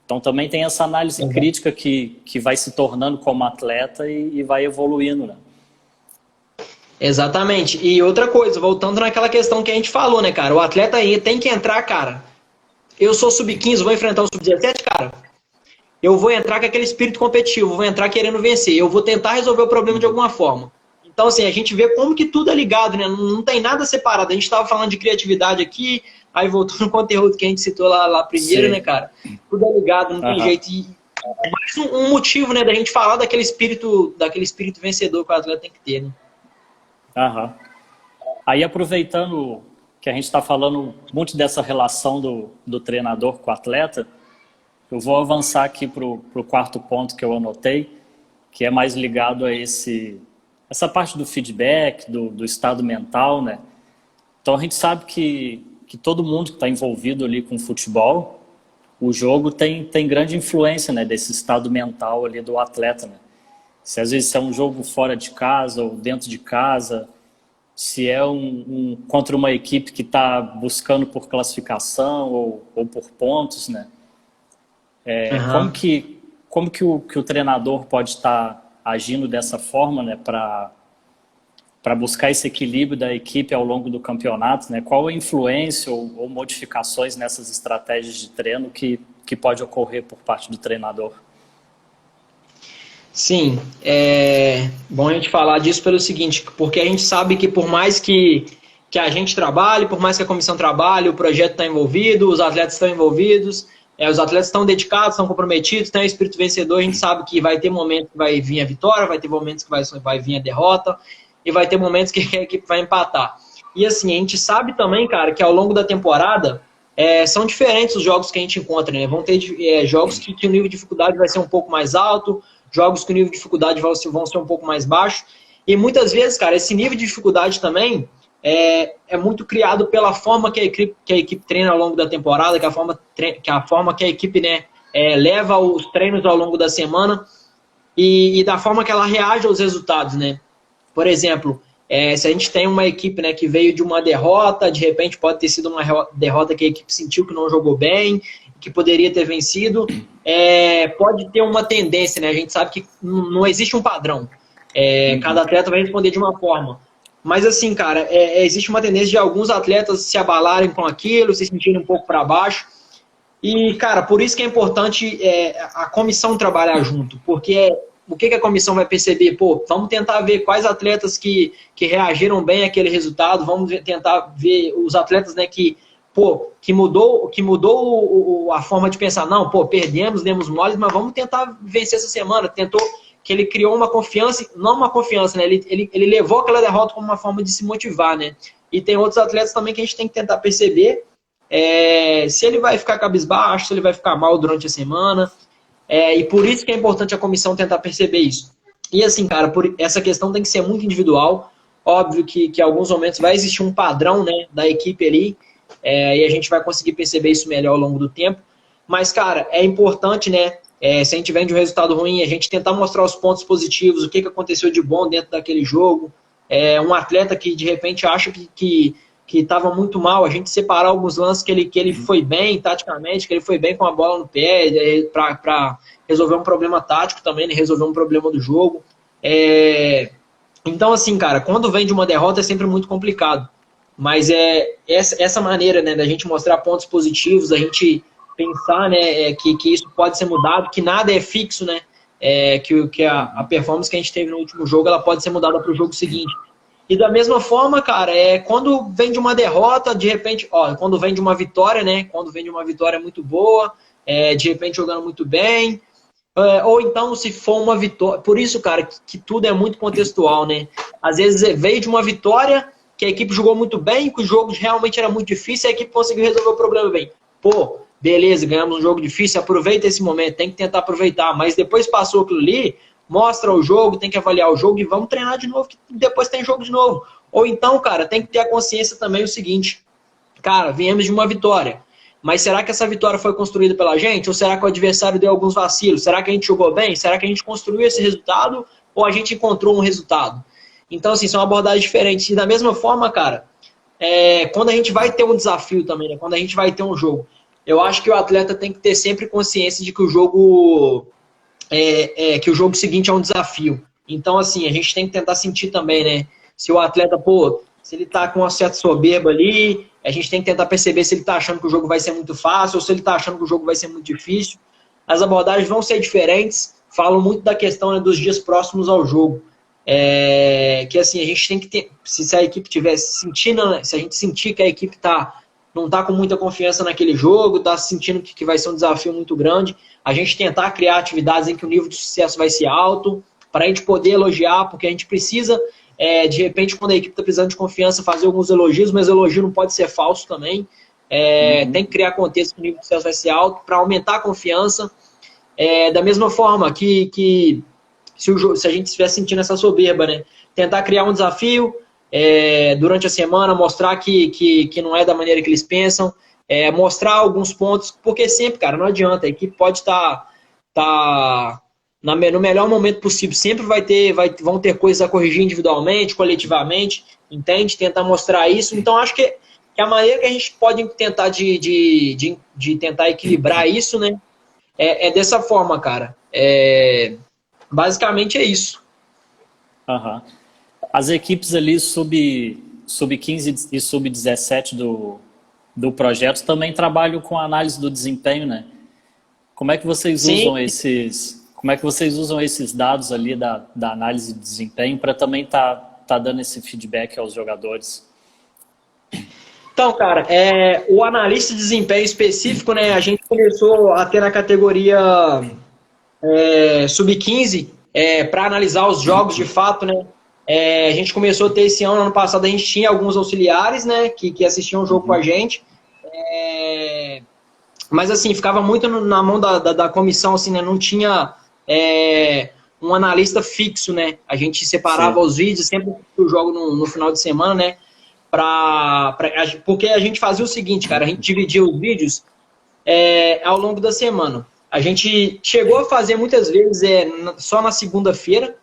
Então também tem essa análise crítica que vai se tornando como atleta e vai evoluindo, né? Exatamente. E outra coisa, voltando naquela questão que a gente falou, né, cara? O atleta aí tem que entrar, cara. Eu sou sub-15, vou enfrentar o sub-17, cara. Eu vou entrar com aquele espírito competitivo, vou entrar querendo vencer. Eu vou tentar resolver o problema de alguma forma. Então, assim, a gente vê como que tudo é ligado, né? Não tem nada separado. A gente estava falando de criatividade aqui, aí voltou no conteúdo que a gente citou lá primeiro, né, cara? Tudo é ligado, não tem jeito. E é mais um motivo, né, da gente falar daquele espírito vencedor que o atleta tem que ter, né? Aí, aproveitando que a gente está falando muito dessa relação do treinador com o atleta, eu vou avançar aqui para o quarto ponto que eu anotei, que é mais ligado a essa parte do feedback, do estado mental, né? Então, a gente sabe que todo mundo que está envolvido ali com futebol, o jogo tem grande influência, né, desse estado mental ali do atleta, né? Se às vezes é um jogo fora de casa ou dentro de casa, se é contra uma equipe que está buscando por classificação ou por pontos, né? Como que o treinador pode estar agindo dessa forma, né, para buscar esse equilíbrio da equipe ao longo do campeonato, né? Qual a influência ou modificações nessas estratégias de treino que pode ocorrer por parte do treinador? Sim, é bom a gente falar disso pelo seguinte, porque a gente sabe que por mais que a gente trabalhe, por mais que a comissão trabalhe, o projeto está envolvido, os atletas estão envolvidos, os atletas estão dedicados, estão comprometidos, tem o espírito vencedor, a gente sabe que vai ter momentos que vai vir a vitória, vai ter momentos que vai vir a derrota, e vai ter momentos que a equipe vai empatar. E assim, a gente sabe também, cara, que ao longo da temporada são diferentes os jogos que a gente encontra, né? Vão ter jogos que o nível de dificuldade vai ser um pouco mais alto, jogos que o nível de dificuldade vão ser um pouco mais baixo. E muitas vezes, cara, esse nível de dificuldade também é muito criado pela forma que a equipe treina ao longo da temporada, que a forma que a equipe, né, leva os treinos ao longo da semana e da forma que ela reage aos resultados, né? Por exemplo, se a gente tem uma equipe, né, que veio de uma derrota, de repente pode ter sido uma derrota que a equipe sentiu que não jogou bem, que poderia ter vencido, pode ter uma tendência, né? A gente sabe que não existe um padrão. Cada atleta vai responder de uma forma. Mas assim, cara, existe uma tendência de alguns atletas se abalarem com aquilo, se sentirem um pouco para baixo. E, cara, por isso que é importante a comissão trabalhar junto. Porque o que a comissão vai perceber? Pô, vamos tentar ver quais atletas que reagiram bem àquele resultado, vamos tentar ver os atletas, né, que mudou a forma de pensar. Não, pô, perdemos, demos moles, mas vamos tentar vencer essa semana. Que ele criou uma confiança, não uma confiança, né? Ele levou aquela derrota como uma forma de se motivar, né? E tem outros atletas também que a gente tem que tentar perceber se ele vai ficar cabisbaixo, se ele vai ficar mal durante a semana. E por isso que é importante a comissão tentar perceber isso. E assim, cara, essa questão tem que ser muito individual. Óbvio que em alguns momentos vai existir um padrão, né, da equipe ali, e a gente vai conseguir perceber isso melhor ao longo do tempo. Mas, cara, é importante, né, se a gente vem de um resultado ruim, a gente tentar mostrar os pontos positivos, o que aconteceu de bom dentro daquele jogo. Um atleta que, de repente, acha que estava muito mal, a gente separar alguns lances que ele foi bem taticamente, que ele foi bem com a bola no pé, para resolver um problema tático também, né, resolver um problema do jogo. Então, assim, cara, quando vem de uma derrota é sempre muito complicado. Mas essa maneira, né, da gente mostrar pontos positivos, da gente pensar, né, que isso pode ser mudado, que nada é fixo, né, que a performance que a gente teve no último jogo ela pode ser mudada para o jogo seguinte. E da mesma forma, cara, quando vem de uma derrota, de repente, quando vem de uma vitória, né, quando vem de uma vitória muito boa, de repente jogando muito bem, ou então se for uma vitória, por isso, cara, que tudo é muito contextual, né, às vezes veio de uma vitória, que a equipe jogou muito bem, que o jogo realmente era muito difícil, e a equipe conseguiu resolver o problema bem. pô, beleza, ganhamos um jogo difícil, aproveita esse momento, tem que tentar aproveitar, mas depois passou aquilo ali, mostra o jogo, tem que avaliar o jogo e vamos treinar de novo, que depois tem jogo de novo. Ou então, cara, tem que ter a consciência também o seguinte, cara, viemos de uma vitória, mas será que essa vitória foi construída pela gente? Ou será que o adversário deu alguns vacilos? Será que a gente jogou bem? Será que a gente construiu esse resultado? Ou a gente encontrou um resultado? Então, assim, são abordagens diferentes. E da mesma forma, cara, quando a gente vai ter um desafio também, né? Quando a gente vai ter um jogo, eu acho que o atleta tem que ter sempre consciência de que o jogo seguinte é um desafio. Então, assim, a gente tem que tentar sentir também, né? Se o atleta, pô, se ele tá com uma certa soberba ali, a gente tem que tentar perceber se ele tá achando que o jogo vai ser muito fácil ou se ele tá achando que o jogo vai ser muito difícil. As abordagens vão ser diferentes, falam muito da questão, né, dos dias próximos ao jogo. Que assim, a gente tem que ter, se a equipe tivesse sentindo, né, se a gente sentir que a equipe não tá com muita confiança naquele jogo, tá sentindo que vai ser um desafio muito grande, a gente tentar criar atividades em que o nível de sucesso vai ser alto, para a gente poder elogiar, porque a gente precisa, de repente, quando a equipe está precisando de confiança, fazer alguns elogios, mas o elogio não pode ser falso também. Tem que criar contexto que o nível de sucesso vai ser alto, para aumentar a confiança. Da mesma forma que se a gente estiver sentindo essa soberba, né? Tentar criar um desafio durante a semana, mostrar que não é da maneira que eles pensam, mostrar alguns pontos, porque sempre, cara, não adianta, a equipe pode estar no melhor momento possível, sempre vão ter coisas a corrigir individualmente, coletivamente, entende? Tentar mostrar isso. Então, acho que a maneira que a gente pode tentar de tentar equilibrar isso, né? Dessa forma, cara. Basicamente é isso. Uhum. As equipes ali sub-15 e sub-17 do projeto também trabalham com análise do desempenho, né? Como é que vocês usam esses dados ali da análise de desempenho para também tá dando esse feedback aos jogadores? Então, cara, o analista de desempenho específico, né? A gente começou a ter na categoria sub-15 para analisar os jogos de fato, né? A gente começou a ter esse ano passado, a gente tinha alguns auxiliares, né? Que assistiam o jogo com a gente. Mas assim, ficava muito na mão da comissão, assim, né? Não tinha um analista fixo, né? A gente separava os vídeos sempre que o jogo no final de semana, né? Porque a gente fazia o seguinte, cara, a gente dividia os vídeos ao longo da semana. A gente chegou a fazer muitas vezes só na segunda-feira,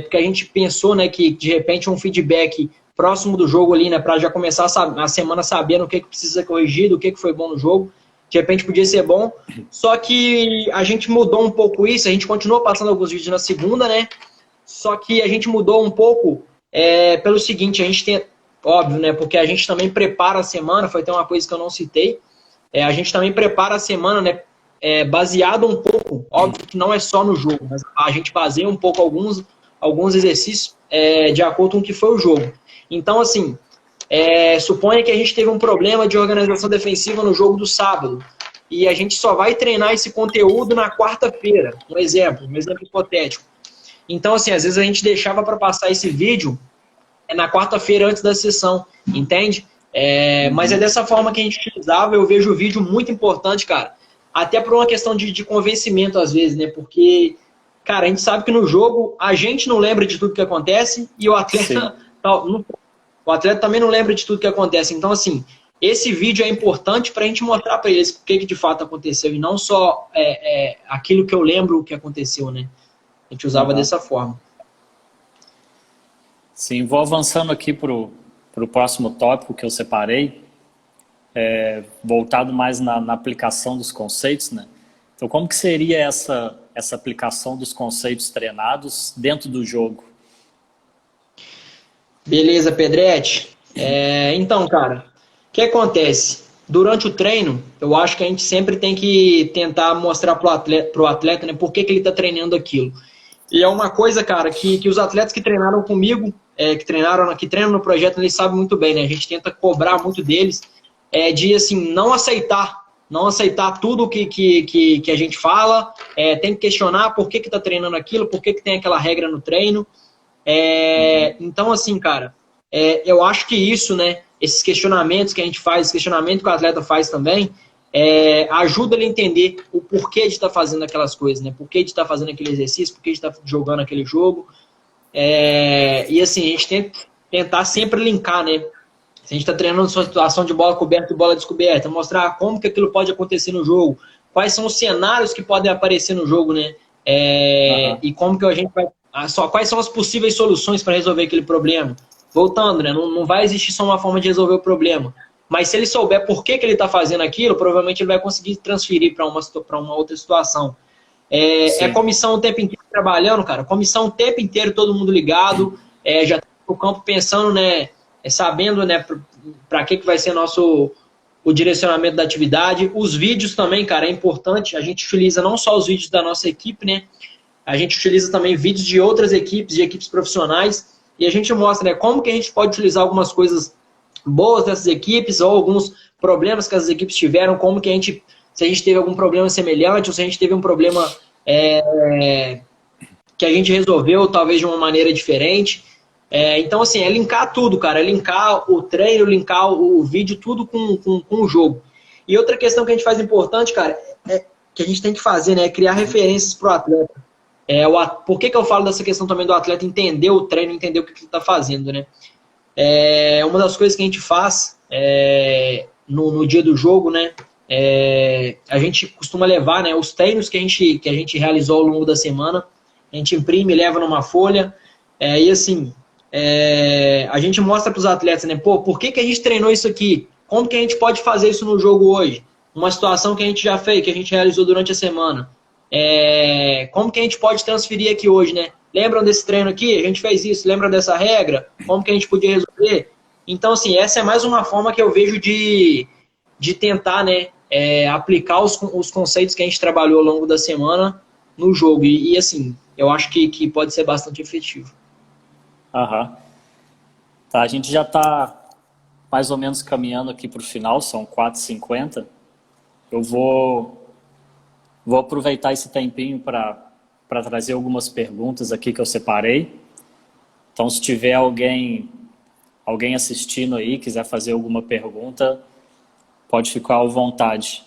porque a gente pensou, né, que de repente um feedback próximo do jogo ali, né, para já começar a semana sabendo o que precisa ser corrigido, o que foi bom no jogo, de repente podia ser bom. Só que a gente mudou um pouco isso, a gente continuou passando alguns vídeos na segunda, né, só que a gente mudou um pouco pelo seguinte, a gente tem, óbvio, né, porque a gente também prepara a semana, foi até uma coisa que eu não citei, a gente também prepara a semana, né, baseado um pouco, óbvio que não é só no jogo, mas a gente baseia um pouco alguns exercícios de acordo com o que foi o jogo. Então, assim, suponha que a gente teve um problema de organização defensiva no jogo do sábado e a gente só vai treinar esse conteúdo na quarta-feira, um exemplo hipotético. Então, assim, às vezes a gente deixava para passar esse vídeo na quarta-feira antes da sessão, entende? Mas é dessa forma que a gente utilizava. Eu vejo o vídeo muito importante, cara, até por uma questão de convencimento às vezes, né? Porque, cara, a gente sabe que no jogo a gente não lembra de tudo que acontece e o atleta também não lembra de tudo que acontece. Então, assim, esse vídeo é importante para a gente mostrar para eles o que de fato aconteceu e não só aquilo que eu lembro que aconteceu, né? A gente usava dessa forma. Sim, vou avançando aqui para o próximo tópico que eu separei, voltado mais na aplicação dos conceitos, né? Então, como que seria essa aplicação dos conceitos treinados dentro do jogo? Beleza, Pedretti. Então, cara, o que acontece? Durante o treino, eu acho que a gente sempre tem que tentar mostrar pro atleta, né, por que ele está treinando aquilo. E é uma coisa, cara, que os atletas que treinaram comigo, que treinam no projeto, eles sabem muito bem, né? A gente tenta cobrar muito deles, de, assim, não aceitar tudo que a gente fala, tem que questionar por que está treinando aquilo, por que tem aquela regra no treino. Então, assim, cara, eu acho que isso, né, esses questionamentos que a gente faz, esse questionamento que o atleta faz também, ajuda ele a entender o porquê de estar fazendo aquelas coisas, né? Porquê de estar fazendo aquele exercício, porquê de estar jogando aquele jogo. E assim, a gente tem que tentar sempre linkar, né? Se a gente está treinando uma situação de bola coberta e bola descoberta, mostrar como que aquilo pode acontecer no jogo, quais são os cenários que podem aparecer no jogo, né? E como que a gente vai... quais são as possíveis soluções para resolver aquele problema. Voltando, né? Não vai existir só uma forma de resolver o problema. Mas se ele souber por que ele está fazendo aquilo, provavelmente ele vai conseguir transferir para uma outra situação. Comissão o tempo inteiro trabalhando, cara. Comissão o tempo inteiro, todo mundo ligado. Já tá no campo pensando, né? Sabendo, né? Para que vai ser o direcionamento da atividade. Os vídeos também, cara, é importante. A gente utiliza não só os vídeos da nossa equipe, né? A gente utiliza também vídeos de outras equipes, de equipes profissionais. E a gente mostra, né? Como que a gente pode utilizar algumas coisas boas dessas equipes ou alguns problemas que as equipes tiveram, como que se a gente teve algum problema semelhante ou se a gente teve um problema que a gente resolveu talvez de uma maneira diferente. Então, assim, é linkar tudo, cara. É linkar o treino, linkar o vídeo, tudo com o jogo. E outra questão que a gente faz importante, cara, que a gente tem que fazer, né? É criar referências para o atleta. Por que eu falo dessa questão também do atleta entender o treino, entender o que ele está fazendo, né? Uma das coisas que a gente faz no dia do jogo, né? A gente costuma levar, né, os treinos que a gente realizou ao longo da semana, a gente imprime, leva numa folha, e assim, a gente mostra para os atletas, né? Pô, por que a gente treinou isso aqui? Como que a gente pode fazer isso no jogo hoje? Uma situação que a gente já fez, que a gente realizou durante a semana. Como que a gente pode transferir aqui hoje, né? Lembram desse treino aqui? A gente fez isso. Lembram dessa regra? Como que a gente podia resolver? Então, assim, essa é mais uma forma que eu vejo de tentar, né, aplicar os conceitos que a gente trabalhou ao longo da semana no jogo. E assim, eu acho que pode ser bastante efetivo. Tá, a gente já está mais ou menos caminhando aqui para o final, são 4h50. Eu vou aproveitar esse tempinho para trazer algumas perguntas aqui que eu separei. Então, se tiver alguém assistindo aí, quiser fazer alguma pergunta, pode ficar à vontade.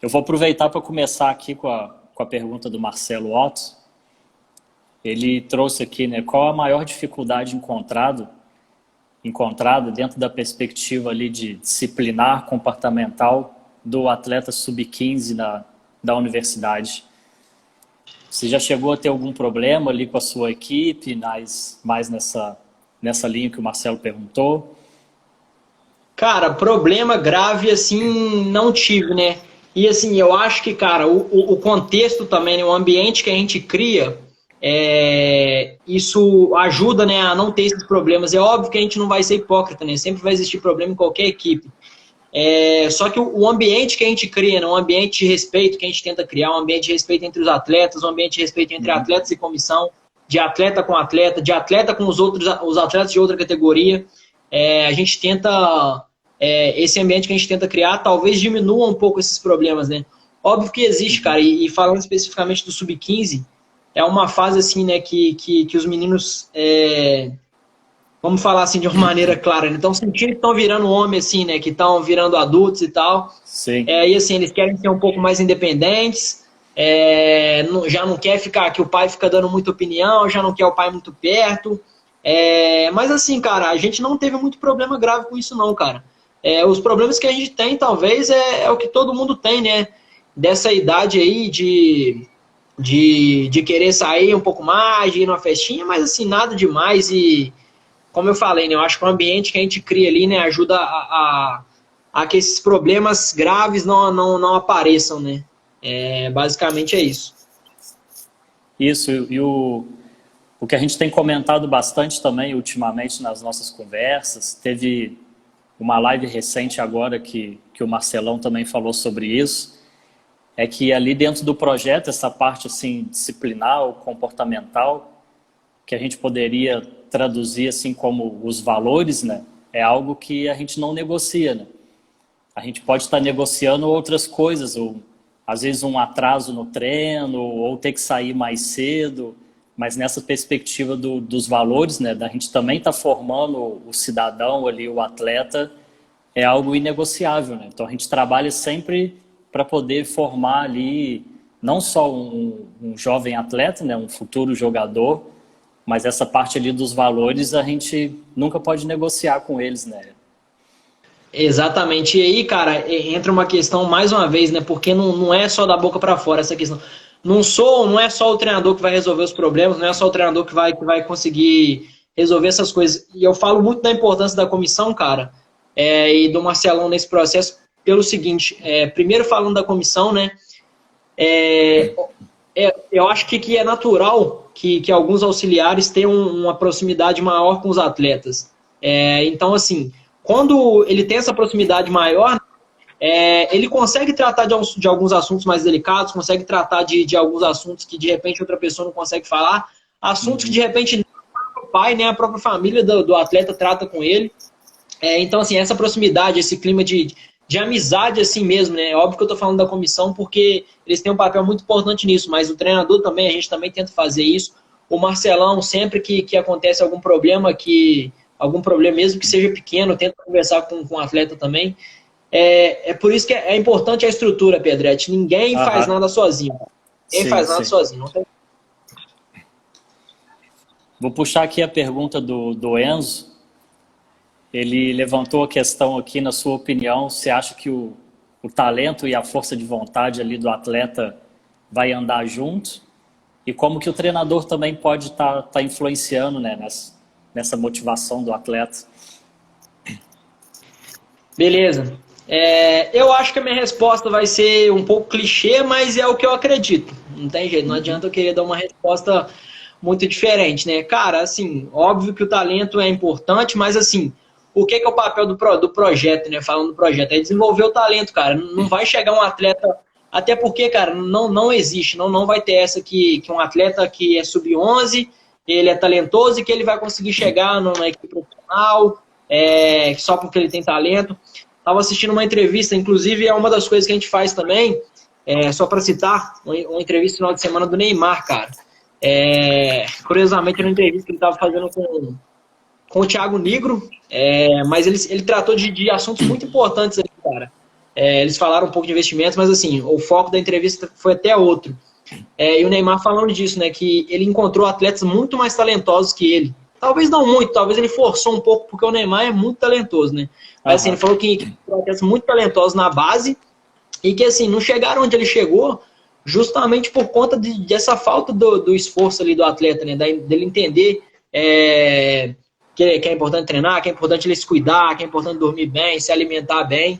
Eu vou aproveitar para começar aqui com a pergunta do Marcelo Otto. Ele trouxe aqui, né, qual a maior dificuldade encontrada dentro da perspectiva ali de disciplinar comportamental do atleta sub-15 da universidade. Você já chegou a ter algum problema ali com a sua equipe, mais nessa linha que o Marcelo perguntou? Cara, problema grave, assim, não tive, né? E, assim, eu acho que, cara, o contexto também, né, o ambiente que a gente cria, isso ajuda, né, a não ter esses problemas. É óbvio que a gente não vai ser hipócrita, né? Sempre vai existir problema em qualquer equipe. Só que o ambiente que a gente cria, né, um ambiente de respeito que a gente tenta criar, um ambiente de respeito entre os atletas, um ambiente de respeito entre atletas e comissão, de atleta com atleta, de atleta com os atletas de outra categoria. A gente tenta, esse ambiente que a gente tenta criar, talvez diminua um pouco esses problemas, né? Óbvio que existe, cara, e falando especificamente do sub-15, é uma fase assim, né, que os meninos, vamos falar assim de uma maneira clara, né? Estão sentindo que estão virando homem, assim, né? Que estão virando adultos e tal. Sim. E assim, eles querem ser um pouco mais independentes. Já não quer ficar, que o pai fica dando muita opinião, já não quer o pai muito perto. Mas assim, cara, a gente não teve muito problema grave com isso não, cara. Os problemas que a gente tem, talvez, é o que todo mundo tem, né? Dessa idade aí de querer sair um pouco mais, de ir numa festinha, mas assim, nada demais. E como eu falei, né, eu acho que o ambiente que a gente cria ali, né, ajuda a que esses problemas graves não apareçam, né? Basicamente é isso. Isso, e o que a gente tem comentado bastante também ultimamente nas nossas conversas, teve uma live recente agora que o Marcelão também falou sobre isso, é que ali dentro do projeto, essa parte assim, disciplinar, comportamental, que a gente poderia traduzir assim como os valores, né? É algo que a gente não negocia, né? A gente pode estar negociando outras coisas, ou às vezes um atraso no treino, ou ter que sair mais cedo, mas nessa perspectiva dos valores, né? Da gente também estar formando o cidadão ali, o atleta, é algo inegociável, né? Então a gente trabalha sempre para poder formar ali não só um jovem atleta, né, um futuro jogador, mas essa parte ali dos valores a gente nunca pode negociar com eles, né? Exatamente. E aí, cara, entra uma questão mais uma vez, né? Porque não é só da boca para fora essa questão. Não é só o treinador que vai resolver os problemas, não é só o treinador que vai conseguir resolver essas coisas. E eu falo muito da importância da comissão, cara, e do Marcelão nesse processo, pelo seguinte, primeiro falando da comissão, né? Eu acho que é natural que alguns auxiliares tenham uma proximidade maior com os atletas. Então, assim, quando ele tem essa proximidade maior, ele consegue tratar de alguns assuntos mais delicados, consegue tratar de alguns assuntos que de repente outra pessoa não consegue falar, assuntos que de repente nem o próprio pai, nem a própria família do atleta trata com ele. Então, assim, essa proximidade, esse clima de amizade assim mesmo, né? Óbvio que eu tô falando da comissão porque eles têm um papel muito importante nisso, mas o treinador também, a gente também tenta fazer isso. O Marcelão, sempre que acontece algum problema mesmo que seja pequeno, tenta conversar com o atleta também. Por isso que é importante a estrutura, Pedretti. Ninguém faz nada sozinho. Ninguém faz nada sozinho. Não tem... Vou puxar aqui a pergunta do Enzo. Ele levantou a questão aqui, na sua opinião, você acha que o talento e a força de vontade ali do atleta vai andar juntos? E como que o treinador também pode estar influenciando, né, nessa motivação do atleta? Beleza. Eu acho que a minha resposta vai ser um pouco clichê, mas é o que eu acredito. Não tem jeito, não adianta eu querer dar uma resposta muito diferente, né? Cara, assim, óbvio que o talento é importante, mas assim, o que é o papel do projeto, né? Falando do projeto, é desenvolver o talento, cara. Não vai chegar um atleta... Até porque, cara, não existe, não vai ter essa que um atleta que é sub-11, ele é talentoso e que ele vai conseguir chegar na equipe profissional só porque ele tem talento. Estava assistindo uma entrevista, inclusive é uma das coisas que a gente faz também, só para citar, uma entrevista no final de semana do Neymar, cara. Curiosamente, era uma entrevista que ele estava fazendo com o Thiago Nigro, mas ele tratou de assuntos muito importantes ali, cara. Eles falaram um pouco de investimentos, mas assim, o foco da entrevista foi até outro. E o Neymar falando disso, né, que ele encontrou atletas muito mais talentosos que ele. Talvez não muito, talvez ele forçou um pouco, porque o Neymar é muito talentoso, né? Mas assim, ele falou que encontrou atletas muito talentosos na base e que assim, não chegaram onde ele chegou justamente por conta dessa falta do esforço ali do atleta, né? Dele entender que é importante treinar, que é importante ele se cuidar, que é importante dormir bem, se alimentar bem.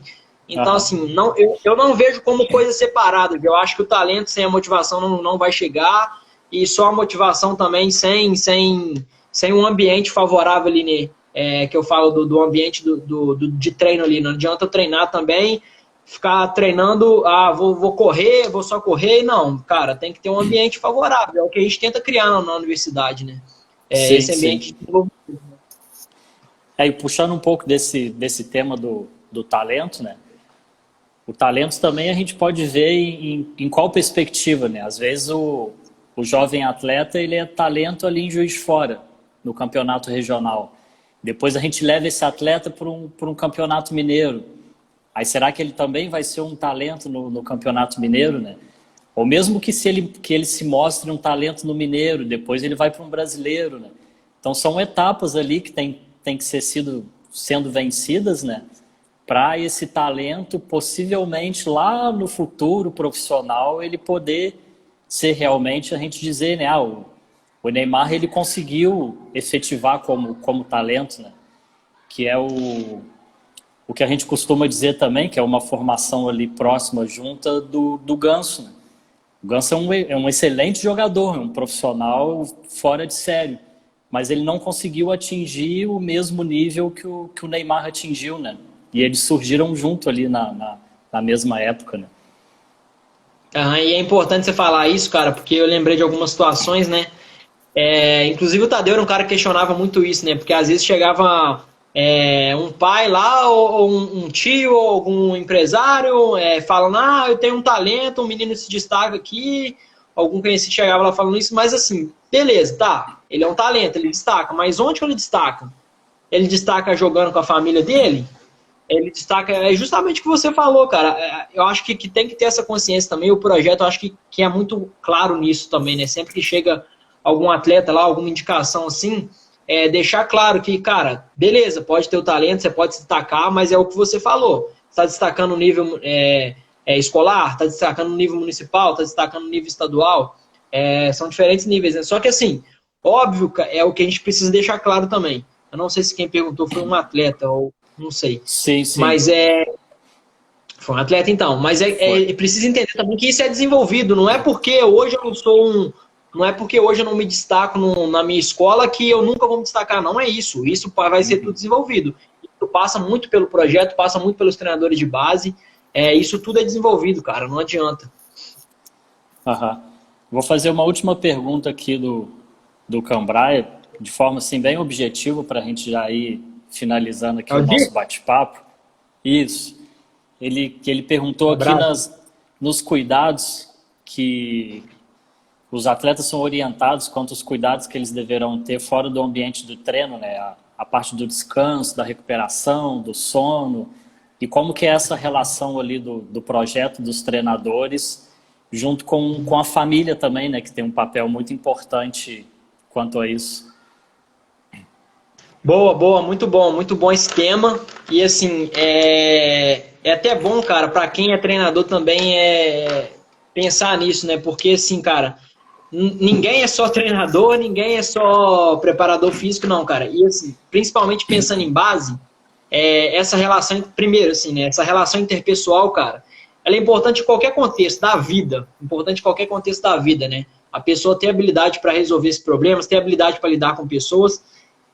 Então, assim, eu não vejo como coisas separadas. Eu acho que o talento sem a motivação não vai chegar, e só a motivação também sem um ambiente favorável ali, né? Que eu falo do ambiente de treino ali. Não adianta eu treinar também, ficar treinando, vou correr, vou só correr. Não, cara, tem que ter um ambiente favorável. É o que a gente tenta criar na universidade, né? Esse ambiente de desenvolvimento. E puxando um pouco desse tema do talento, né? O talento também a gente pode ver em qual perspectiva, né? Às vezes o jovem atleta, ele é talento ali em Juiz de Fora, no campeonato regional. Depois a gente leva esse atleta para um campeonato mineiro. Aí será que ele também vai ser um talento no campeonato mineiro, né? Ou mesmo que ele se mostre um talento no mineiro, depois ele vai para um brasileiro, né? Então são etapas ali que tem que ser sendo vencidas, né? Para esse talento, possivelmente lá no futuro profissional, ele poder ser realmente, a gente dizer, né? O Neymar, ele conseguiu efetivar como talento, né? Que é o que a gente costuma dizer também, que é uma formação ali próxima, junta do Ganso, né? O Ganso é um excelente jogador, é um profissional fora de série, mas ele não conseguiu atingir o mesmo nível que o Neymar atingiu, né? E eles surgiram junto ali na mesma época, né? E é importante você falar isso, cara, porque eu lembrei de algumas situações, né? Inclusive o Tadeu era um cara que questionava muito isso, né? Porque às vezes chegava um pai lá, ou um tio, ou algum empresário, falando, eu tenho um talento, um menino se destaca aqui, algum conhecido chegava lá falando isso, mas assim, beleza, tá, ele é um talento, ele destaca, mas onde que ele destaca? Ele destaca jogando com a família dele? ele destaca, é justamente o que você falou, cara. Eu acho que tem que ter essa consciência também. O projeto, eu acho que é muito claro nisso também, né? Sempre que chega algum atleta lá, alguma indicação assim, deixar claro que, cara, beleza, pode ter o talento, você pode se destacar, mas é o que você falou. Você está destacando no nível escolar, está destacando no nível municipal, está destacando no nível estadual. São diferentes níveis, né? Só que assim, óbvio, é o que a gente precisa deixar claro também. Eu não sei se quem perguntou foi um atleta ou não sei. Sim, sim. Mas foi um atleta então. Mas precisa entender também que isso é desenvolvido. Não é porque hoje eu não sou não é porque hoje eu não me destaco na minha escola que eu nunca vou me destacar. Não é isso. Isso vai ser tudo desenvolvido. Isso passa muito pelo projeto, passa muito pelos treinadores de base. Isso tudo é desenvolvido, cara. Não adianta. Aham. Vou fazer uma última pergunta aqui do Cambraia, de forma assim, bem objetiva, para a gente já ir finalizando aqui o nosso bate-papo. Isso. Ele perguntou aqui nos cuidados que os atletas são orientados quanto aos cuidados que eles deverão ter fora do ambiente do treino, né? A parte do descanso, da recuperação, do sono, e como que é essa relação ali do projeto dos treinadores, junto com a família também, né? Que tem um papel muito importante quanto a isso. Boa, muito bom esse tema. E assim, é até bom, cara, para quem é treinador também pensar nisso, né? Porque assim, cara, ninguém é só treinador, ninguém é só preparador físico, não, cara. E assim, principalmente pensando em base, essa relação, primeiro, assim, né? Essa relação interpessoal, cara, ela é importante em qualquer contexto da vida. Importante em qualquer contexto da vida, né? A pessoa tem habilidade para resolver esses problemas, tem habilidade para lidar com pessoas.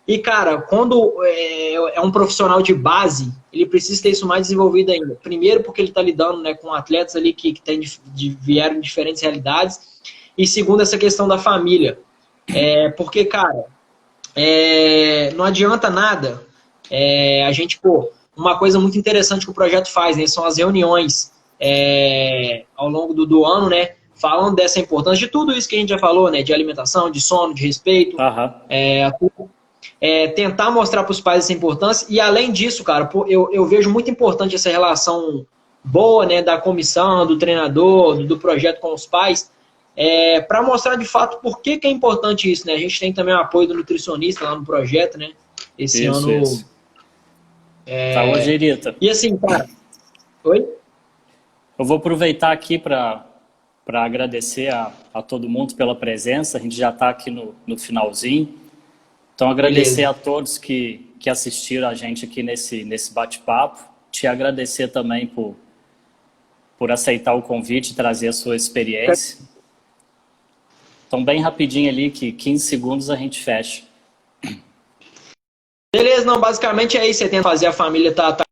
E, cara, quando é um profissional de base, ele precisa ter isso mais desenvolvido ainda. Primeiro, porque ele está lidando, né, com atletas ali que vieram de diferentes realidades. E segundo, essa questão da família. Porque, cara, não adianta nada a gente, uma coisa muito interessante que o projeto faz, né, são as reuniões ao longo do ano, né, falando dessa importância de tudo isso que a gente já falou, né, de alimentação, de sono, de respeito, tentar mostrar para os pais essa importância. E além disso, cara, eu vejo muito importante essa relação boa, né, da comissão, do treinador, do projeto com os pais, para mostrar de fato por que é importante isso, né? A gente tem também o apoio do nutricionista lá no projeto, né? Esse ano. Isso. Tá, ô Gerita. E assim, cara. Oi? Eu vou aproveitar aqui para agradecer a todo mundo pela presença. A gente já está aqui no finalzinho. Então, agradecer Beleza. a todos que assistiram a gente aqui nesse bate-papo. Te agradecer também por aceitar o convite e trazer a sua experiência. Então, bem rapidinho ali, que 15 segundos a gente fecha. Beleza, não, basicamente é isso. Você tenta fazer a família tá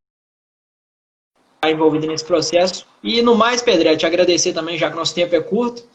envolvida nesse processo. E no mais, Pedro, te agradecer também, já que nosso tempo é curto.